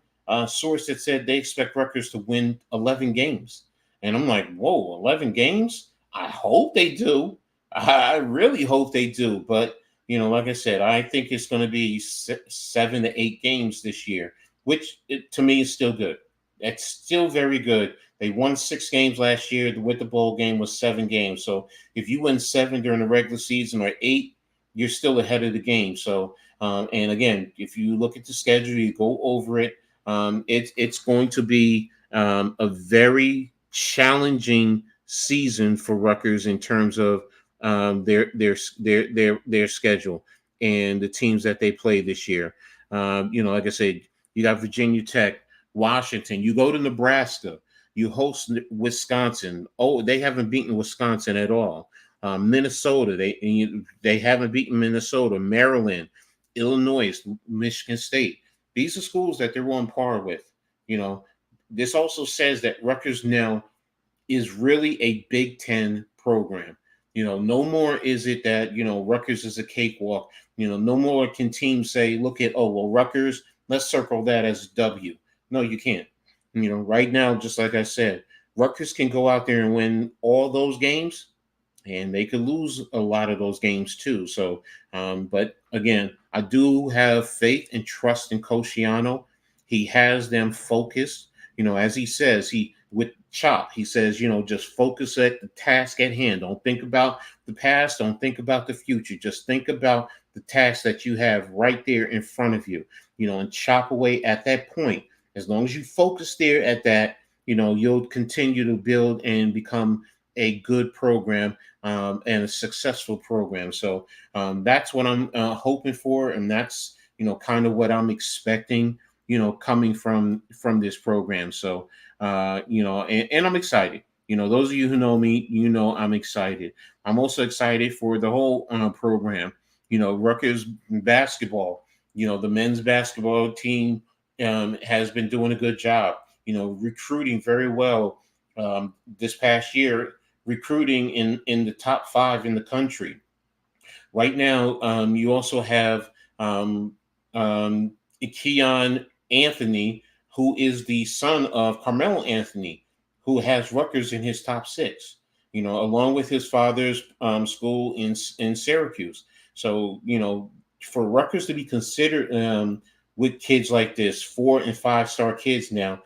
source that said they expect Rutgers to win 11 games. And I'm like, whoa, 11 games? I hope they do. I really hope they do. But, like I said, I think it's going to be 7 to 8 games this year, which to me is still good. It's still very good. They won 6 games last year. With the bowl game was 7 games. So if you win 7 during the regular season or 8, you're still ahead of the game. So, and again, if you look at the schedule, you go over it. It's going to be a very challenging season for Rutgers in terms of their schedule and the teams that they play this year. Like I said, you got Virginia Tech, Washington. You go to Nebraska. You host Wisconsin. Oh, they haven't beaten Wisconsin at all. Minnesota, they haven't beaten Minnesota. Maryland, Illinois, Michigan State. These are schools that they're on par with. This also says that Rutgers now is really a Big Ten program. No more is it that, Rutgers is a cakewalk. No more can teams say, look at, oh, well, Rutgers, let's circle that as a W. No, you can't. Right now, just like I said, Rutgers can go out there and win all those games, and they could lose a lot of those games too. So, but again, I do have faith and trust in Coach Shiano. He has them focused. As he says, he with Chop, he says, just focus at the task at hand. Don't think about the past. Don't think about the future. Just think about the task that you have right there in front of you. And chop away at that point. As long as you focus there at that, you'll continue to build and become a good program, and a successful program. So that's what I'm hoping for, and that's kind of what I'm expecting. Coming from this program. So and I'm excited. Those of you who know me, I'm excited. I'm also excited for the whole program. Rutgers basketball. The men's basketball team has been doing a good job. Recruiting very well this past year, recruiting in the top 5 in the country. Right now, you also have Keon Anthony, who is the son of Carmelo Anthony, who has Rutgers in his top 6, along with his father's school in Syracuse. So, for Rutgers to be considered with kids like this, 4 and 5-star kids now,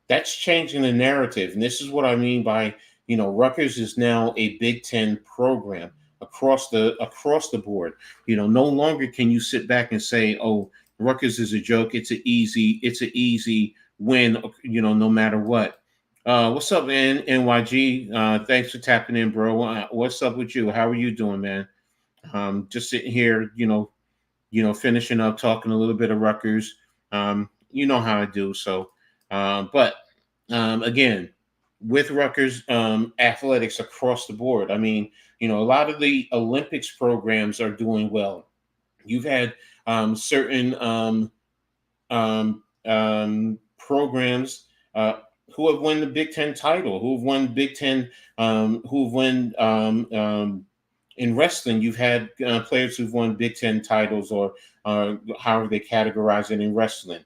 that's changing the narrative. And this is what I mean by, Rutgers is now a Big Ten program across the board. No longer can you sit back and say, oh, Rutgers is a joke. It's an easy win, no matter what. What's up, man? NYG? Thanks for tapping in, bro. What's up with you? How are you doing, man? Just sitting here, finishing up, talking a little bit of Rutgers. You know how I do. So, but again, with Rutgers athletics across the board, I mean, a lot of the Olympics programs are doing well. You've had certain programs who have won the Big Ten title, who have won Big Ten, who have won in wrestling. You've had players who've won Big Ten titles, or however they categorize it in wrestling.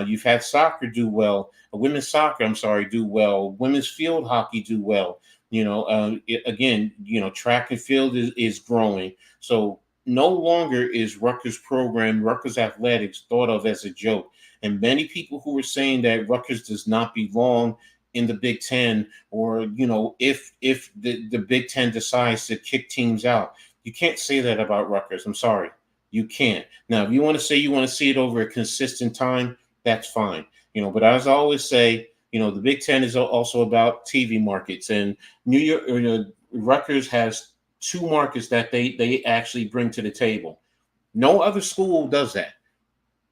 You've had soccer do well, women's soccer, do well, women's field hockey do well. Again, track and field is growing. So no longer is Rutgers program, Rutgers athletics, thought of as a joke. And many people who were saying that Rutgers does not belong in the Big Ten, or, if the Big Ten decides to kick teams out, you can't say that about Rutgers. I'm sorry. You can't. Now, if you want to say you want to see it over a consistent time, that's fine. But as I always say, the Big Ten is also about TV markets, and New York, Rutgers has 2 markets that they actually bring to the table. No other school does that.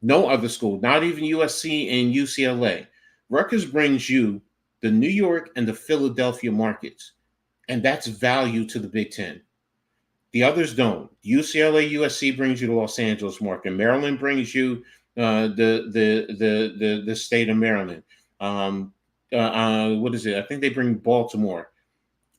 No other school, not even USC and UCLA. Rutgers brings you the New York and the Philadelphia markets, and that's value to the Big Ten. The others don't. UCLA, USC brings you the Los Angeles market. Maryland brings you the state of Maryland. What is it? I think they bring Baltimore.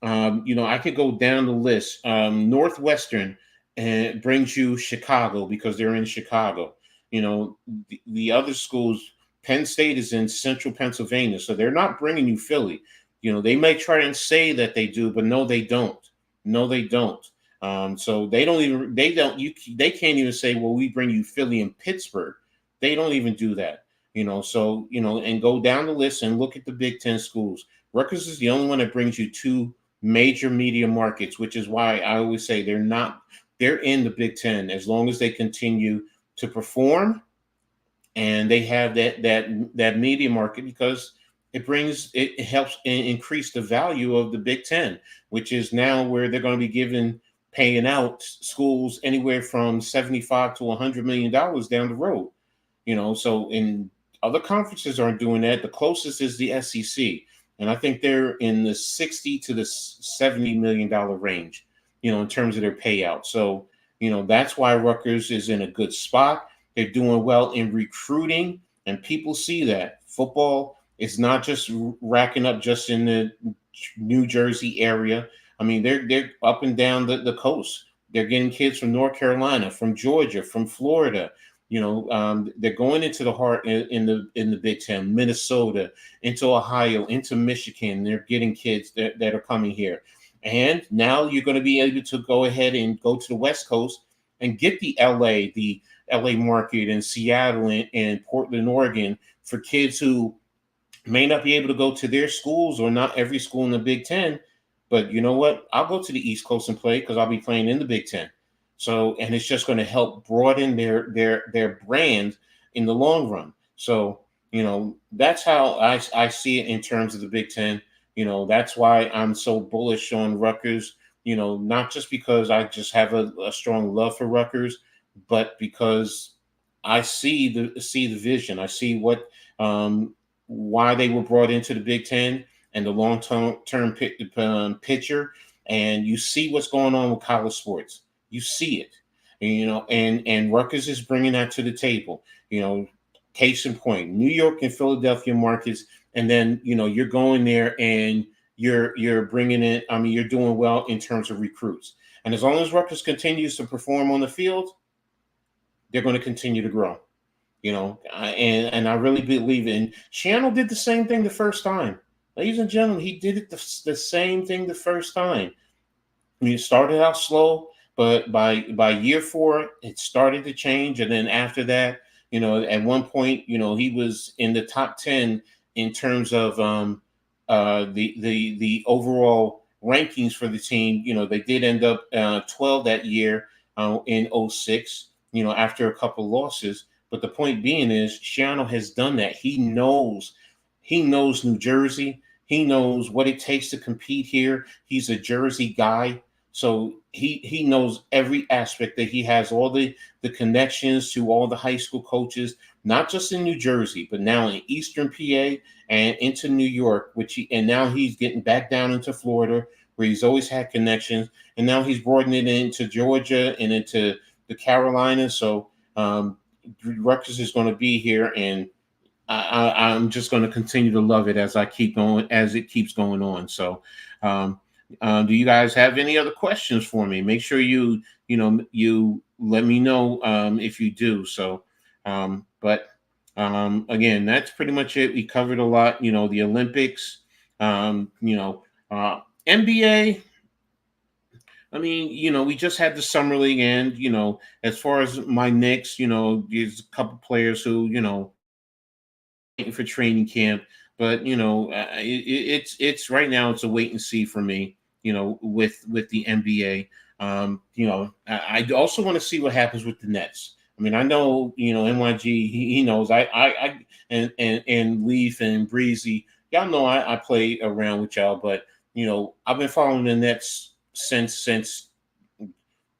I could go down the list. Northwestern brings you Chicago because they're in Chicago. The other schools, Penn State is in central Pennsylvania, so they're not bringing you Philly. They may try and say that they do, but no, they don't. No, they don't. So they can't even say, well, we bring you Philly and Pittsburgh. They don't even do that. And go down the list and look at the Big Ten schools. Rutgers is the only one that brings you 2 major media markets, which is why I always say they're in the Big Ten as long as they continue to perform and they have that media market, because it helps increase the value of the Big Ten, which is now where they're going to be paying out schools anywhere from $75 to $100 million down the road. So in other conferences aren't doing that. The closest is the SEC. And I think they're in the $60 to the $70 million range, in terms of their payout. So, that's why Rutgers is in a good spot. They're doing well in recruiting, and people see that. Football is not just racking up just in the New Jersey area. I mean, they're up and down the coast. They're getting kids from North Carolina, from Georgia, from Florida. They're going into the heart in the Big Ten, Minnesota, into Ohio, into Michigan. They're getting kids that are coming here, and now you're going to be able to go ahead and go to the West Coast and get the LA market, and Seattle, and Portland, Oregon, for kids who may not be able to go to their schools, or not every school in the Big Ten. But you know what? I'll go to the East Coast and play because I'll be playing in the Big Ten. So, and it's just going to help broaden their brand in the long run. So, that's how I see it in terms of the Big Ten. That's why I'm so bullish on Rutgers. Not just because I just have a strong love for Rutgers, but because I see the vision. I see why they were brought into the Big Ten, and the long-term picture. And you see what's going on with college sports. You see it, and Rutgers is bringing that to the table. Case in point, New York and Philadelphia markets, and then you're going there and you're bringing in. I mean, you're doing well in terms of recruits, and as long as Rutgers continues to perform on the field, they're going to continue to grow. And I really believe in. Shiano did the same thing the first time. Ladies and gentlemen, he did it the same thing the first time. He started out slow, but by year 4, it started to change. And then after that, at one point, he was in the top 10 in terms of the overall rankings for the team. They did end up 12 that year in 06, after a couple losses. But the point being is, Shiano has done that. He knows New Jersey. He knows what it takes to compete here. He's a Jersey guy. So he knows every aspect, that he has all the connections to all the high school coaches, not just in New Jersey, but now in Eastern PA and into New York, and now he's getting back down into Florida, where he's always had connections. And now he's broadening it into Georgia and into the Carolinas. So Rutgers is going to be here, and I'm just going to continue to love it as it keeps going on. So, do you guys have any other questions for me? Make sure you let me know if you do. So, but again, that's pretty much it. We covered a lot. The Olympics. NBA. I mean, we just had the summer league end. As far as my Knicks, there's a couple players who, waiting for training camp, but it's right now it's a wait and see for me. With the NBA. I also want to see what happens with the Nets. I mean, I know NYG. He knows. I and Leaf and Breezy. Y'all know I play around with y'all, but I've been following the Nets since the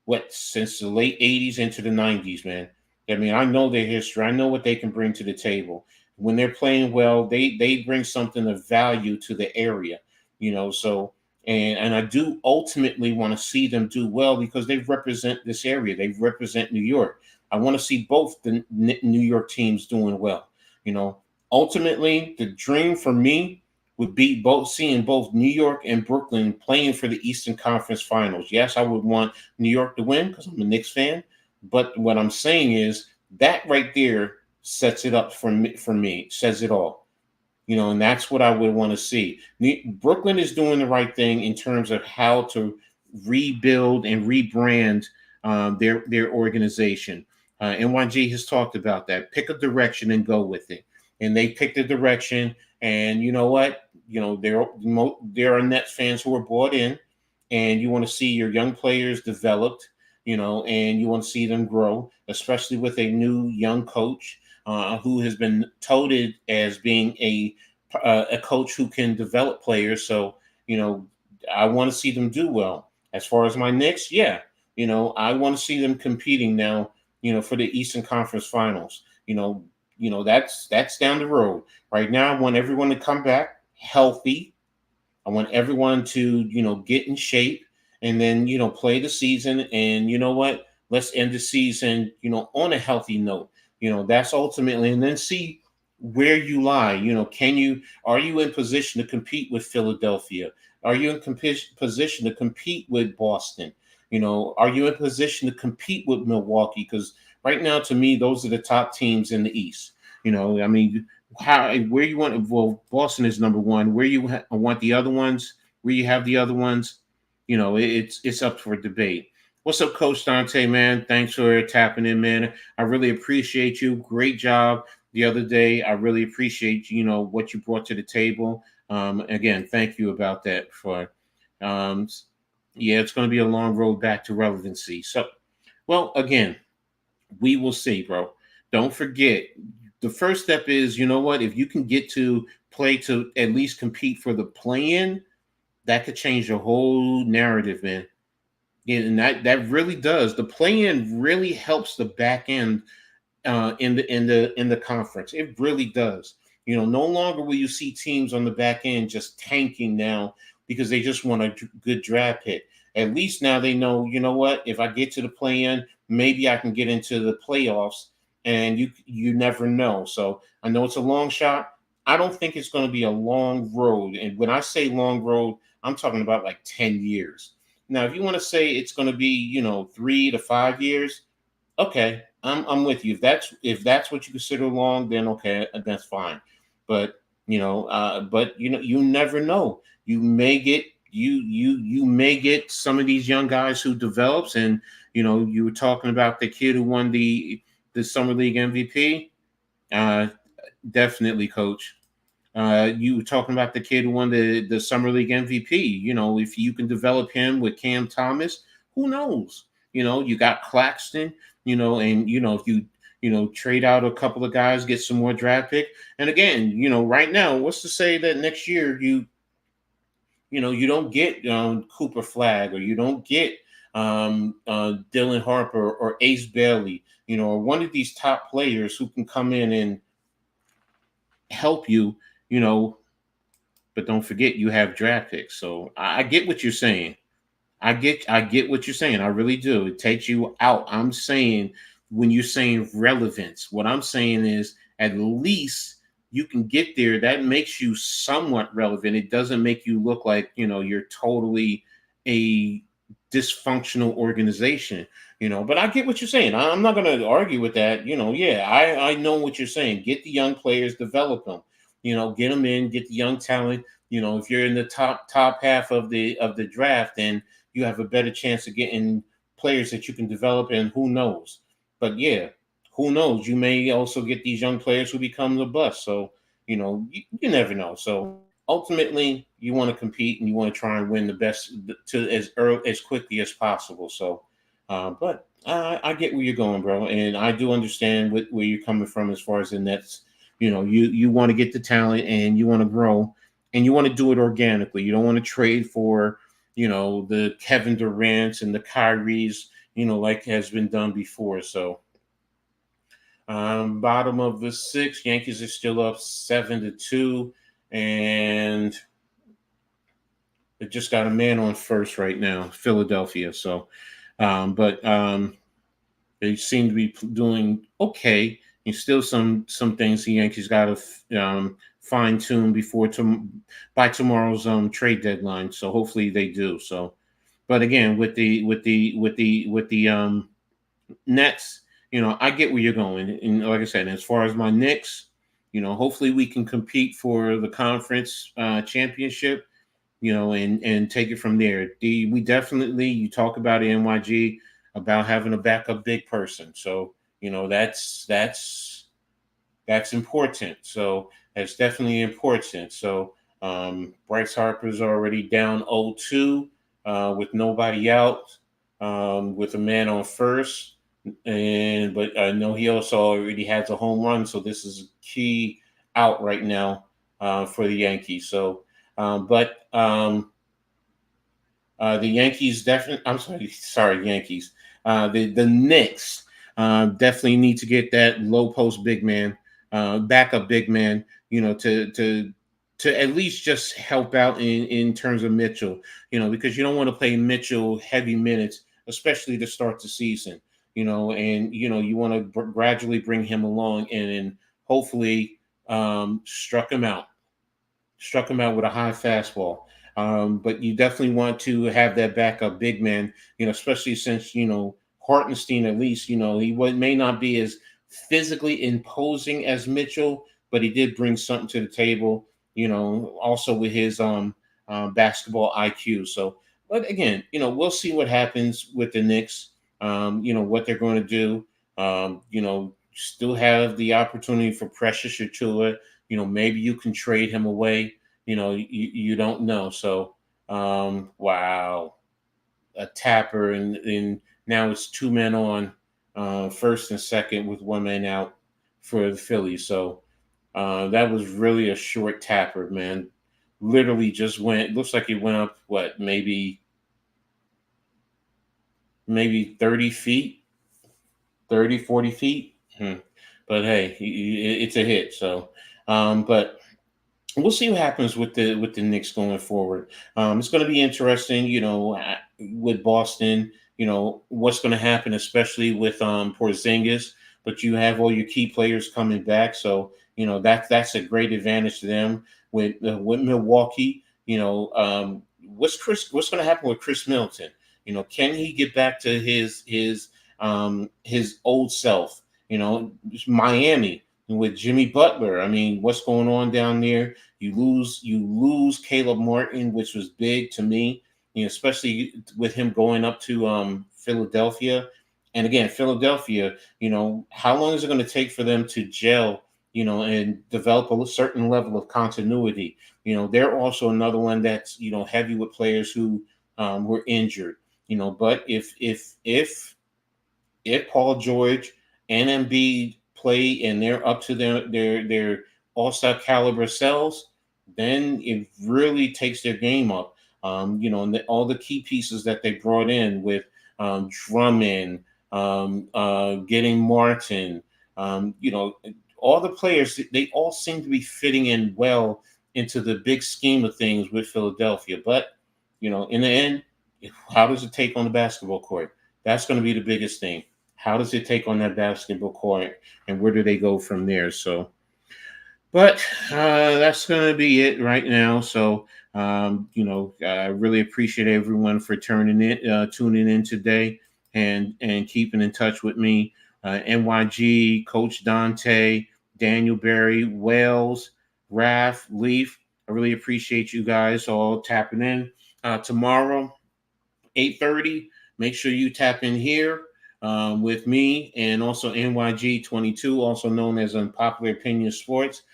late 80s into the 90s, man. I mean, I know their history. I know what they can bring to the table. When they're playing well, they bring something of value to the area, so and I do ultimately want to see them do well, because they represent this area. They represent New York. I want to see both the New York teams doing well. Ultimately, the dream for me would be seeing both New York and Brooklyn playing for the Eastern Conference Finals. Yes, I would want New York to win because I'm a Knicks fan. But what I'm saying is that right there sets it up for me, says it all. And that's what I would want to see. Brooklyn is doing the right thing in terms of how to rebuild and rebrand their organization. NYG has talked about that. Pick a direction and go with it. And they picked a direction. And you know what? There are Nets fans who are bought in, and you want to see your young players developed, and you want to see them grow, especially with a new young coach who has been touted as being a coach who can develop players. So, I want to see them do well. As far as my Knicks, yeah, I want to see them competing now, for the Eastern Conference Finals. That's down the road. Right now, I want everyone to come back healthy. I want everyone to, get in shape, and then, play the season. And you know what? Let's end the season, on a healthy note. That's ultimately, and then see where you lie. Are you in position to compete with Philadelphia? Are you in position to compete with Boston? Are you in position to compete with Milwaukee? Because right now, to me, those are the top teams in the East. I mean, where you want? Well, Boston is number one. Where you want the other ones? Where you have the other ones? It's up for debate. What's up, Coach Dante? Man, thanks for tapping in, man. I really appreciate you. Great job the other day. I really appreciate what you brought to the table. Again, thank you about that. Um, yeah, it's going to be a long road back to relevancy. So, well, again, we will see, bro. Don't forget, the first step is, you know what? If you can get to play to at least compete for the play-in, that could change the whole narrative, man. Yeah, and that really does. The play-in really helps the back end in the conference. It really does. No longer will you see teams on the back end just tanking now because they just want a good draft pick. At least now they know, you know what? If I get to the play-in, maybe I can get into the playoffs, and you never know. So I know it's a long shot. I don't think it's going to be a long road. And when I say long road, I'm talking about like 10 years. Now, if you want to say it's going to be, 3 to 5 years, okay, I'm with you. If that's what you consider long, then okay, that's fine. But you never know. You may get some of these young guys who develops, and you were talking about the kid who won the summer league MVP. Uh, Definitely, coach. You were talking about the kid who won the summer league MVP. If you can develop him with Cam Thomas, who knows? You got Claxton. And if you trade out a couple of guys, get some more draft pick. And again, right now, what's to say that next year you don't get Cooper Flag, or you don't get Dylan Harper or Ace Bailey, or one of these top players who can come in and help you, you know, but don't forget you have draft picks. So I get what you're saying. I get what you're saying. I really do. It takes you out. I'm saying when you're saying relevance, what I'm saying is at least you can get there. That makes you somewhat relevant. It doesn't make you look like, you're totally a dysfunctional organization, but I get what you're saying. I'm not going to argue with that. Yeah, I know what you're saying. Get the young players, develop them, get them in, get the young talent. If you're in the top half of the draft, then you have a better chance of getting players that you can develop, and who knows. But yeah, who knows? You may also get these young players who become the bust. So, you never know. So ultimately, you want to compete and you want to try and win the best to as quickly as possible. So, but I get where you're going, bro, and I do understand where you're coming from as far as the Nets. You want to get the talent and you want to grow, and you want to do it organically. You don't want to trade for the Kevin Durant's and the Kyries, like has been done before. So, bottom of the sixth, Yankees are still up 7-2, and they just got a man on first right now, Philadelphia. So, but they seem to be doing okay. And still some things the Yankees got to fine tune by tomorrow's trade deadline. So hopefully they do. So, but again, with the Nets, I get where you're going. And like I said, as far as my Knicks, hopefully we can compete for the conference championship, and take it from there. We definitely, you talk about it, NYG, about having a backup big person. So, that's important. So that's definitely important. So Bryce Harper's already down 0-2 with nobody out, with a man on first. But I know he also already has a home run, so this is a key out right now for the Yankees. So, the Yankees definitely. I'm sorry, Yankees. The Knicks definitely need to get that low post big man, backup big man. To at least just help out in terms of Mitchell. Because you don't want to play Mitchell heavy minutes, especially to start the season. And you want to gradually bring him along and hopefully struck him out with a high fastball. But you definitely want to have that backup big man, especially since, Hartenstein, at least, may not be as physically imposing as Mitchell, but he did bring something to the table, also with his basketball IQ. So, but again, we'll see what happens with the Knicks, what they're going to do. Still have the opportunity for Precious Achiuwa. Maybe you can trade him away. You don't know. So, wow, a tapper, and now it's two men on, first and second with one man out for the Phillies. So that was really a short tapper, man. Literally just went. Looks like it went up what, maybe 30 feet, 30, 40 feet. But hey, it's a hit. So, but we'll see what happens with the Knicks going forward. It's going to be interesting, with Boston. What's going to happen, especially with Porzingis. But you have all your key players coming back, so that's a great advantage to them. With Milwaukee, what's going to happen with Chris Middleton? Can he get back to his old self? Miami with Jimmy Butler. I mean, what's going on down there? You lose Caleb Martin, which was big to me, especially with him going up to Philadelphia. And again, Philadelphia, how long is it going to take for them to gel, and develop a certain level of continuity? They're also another one that's, heavy with players who were injured. But if Paul George and Embiid play and they're up to their all-star caliber selves, then it really takes their game up. And all the key pieces that they brought in with Drummond, getting Martin, all the players, they all seem to be fitting in well into the big scheme of things with Philadelphia. But, in the end, how does it take on the basketball court? That's going to be the biggest thing. How does it take on that basketball court, and where do they go from there? So, but that's going to be it right now. So, I really appreciate everyone for tuning in today, and keeping in touch with me. NYG, Coach Dante, Daniel Berry, Wales, Raf, Leaf. I really appreciate you guys all tapping in. Tomorrow, 8:30. Make sure you tap in here with me, and also NYG 22, also known as Unpopular Opinion Sports,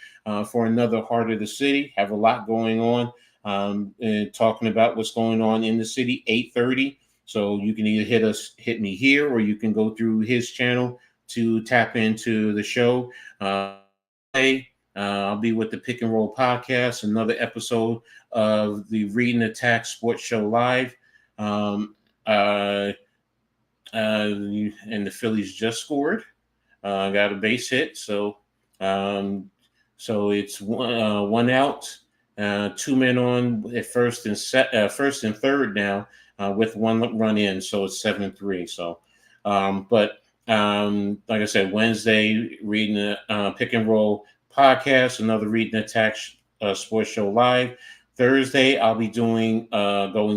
for another Heart of the City. Have a lot going on, and talking about what's going on in the city. 8:30. So you can either hit me here, or you can go through his channel to tap into the show. I'll be with the Pick and Roll podcast, another episode of the Reading Attack Sports Show Live. And the Phillies just scored. Got a base hit, so it's one out, two men on at first and third now, with one run in, so it's 7-3. So, but like I said, Wednesday, Reading the Pick and Roll podcast, another Reading Attack Sports Show Live. Thursday, I'll be going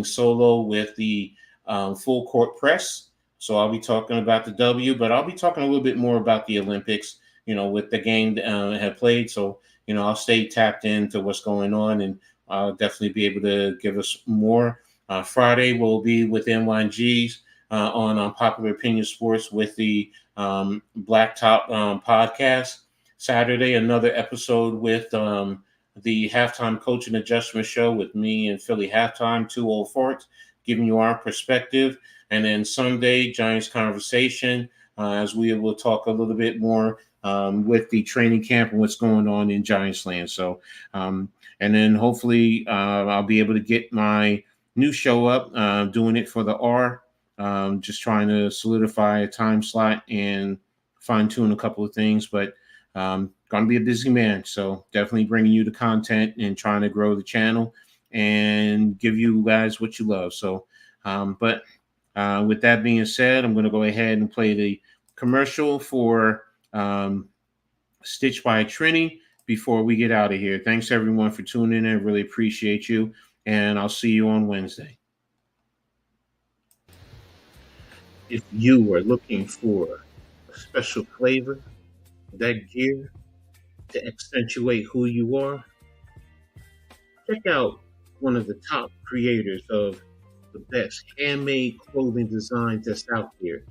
solo with the Full Court Press. So I'll be talking about the W, but I'll be talking a little bit more about the Olympics, with the game that have played. So, I'll stay tapped into what's going on, and I'll definitely be able to give us more. Friday will be with NYG's on Popular Opinion Sports with the Blacktop podcast. Saturday, another episode with the Halftime Coaching Adjustment Show with me and Philly Halftime, 2 old farts, giving you our perspective. And then Sunday, Giants Conversation, as we will talk a little bit more with the training camp and what's going on in Giants land. So, and then hopefully I'll be able to get my new show up, doing it for the R, just trying to solidify a time slot and fine tune a couple of things. But going to be a busy man. So definitely bringing you the content and trying to grow the channel and give you guys what you love. So, but with that being said, I'm going to go ahead and play the commercial for Stitch by Trini before we get out of here. Thanks everyone for tuning in. I really appreciate you. and I'll see you on Wednesday. If you are looking for a special flavor, that gear to accentuate who you are, check out one of the top creators of the best handmade clothing designs that's out there,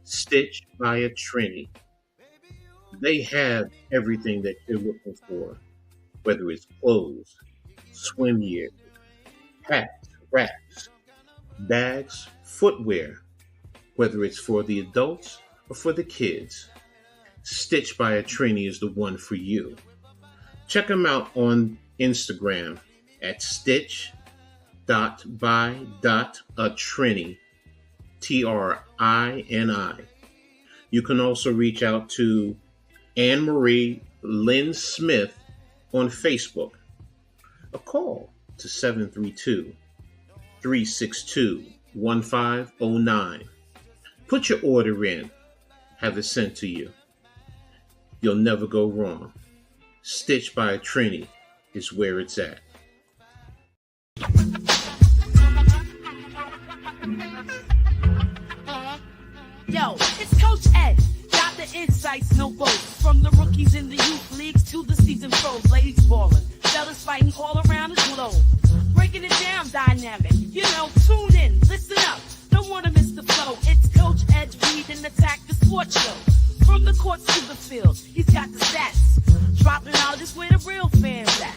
Stitch by a Trini. They have everything that you're looking for, whether it's clothes, swim gear, hats, wraps, bags, footwear, whether it's for the adults or for the kids. Stitch by a Trini is the one for you. Check them out on Instagram at stitch.by.atrini, Trini. You can also reach out to Anne Marie Lynn Smith on Facebook. A call to 732-362-1509. Put your order in. Have it sent to you. You'll never go wrong. Stitch by a Trini is where it's at. Yo, it's Coach Ed. Got the insights, no boats. From the rookies in the youth leagues to the seasoned pros. Ladies ballin', fellas fighting all around the globe. Breaking it down dynamic. You know, tune in, listen up. Don't want to miss the flow. It's Coach Ed's Read and Attack, the sports show. From the courts to the field, he's got the stats. Dropping knowledge is where the real fans at.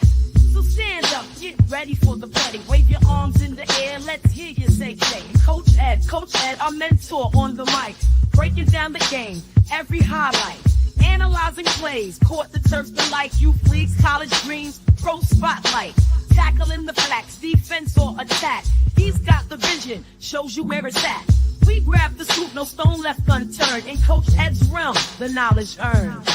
So stand up, get ready for the play. Wave your arms in the air, let's hear you say. Coach Ed, our mentor on the mic. Breaking down the game, every highlight. Analyzing plays, court the turf the like. Youth leagues, college dreams, pro spotlight. Tackling the flats, defense or attack. He's got the vision, shows you where it's at. We grab the scoop, no stone left unturned. In Coach Ed's realm, the knowledge earned.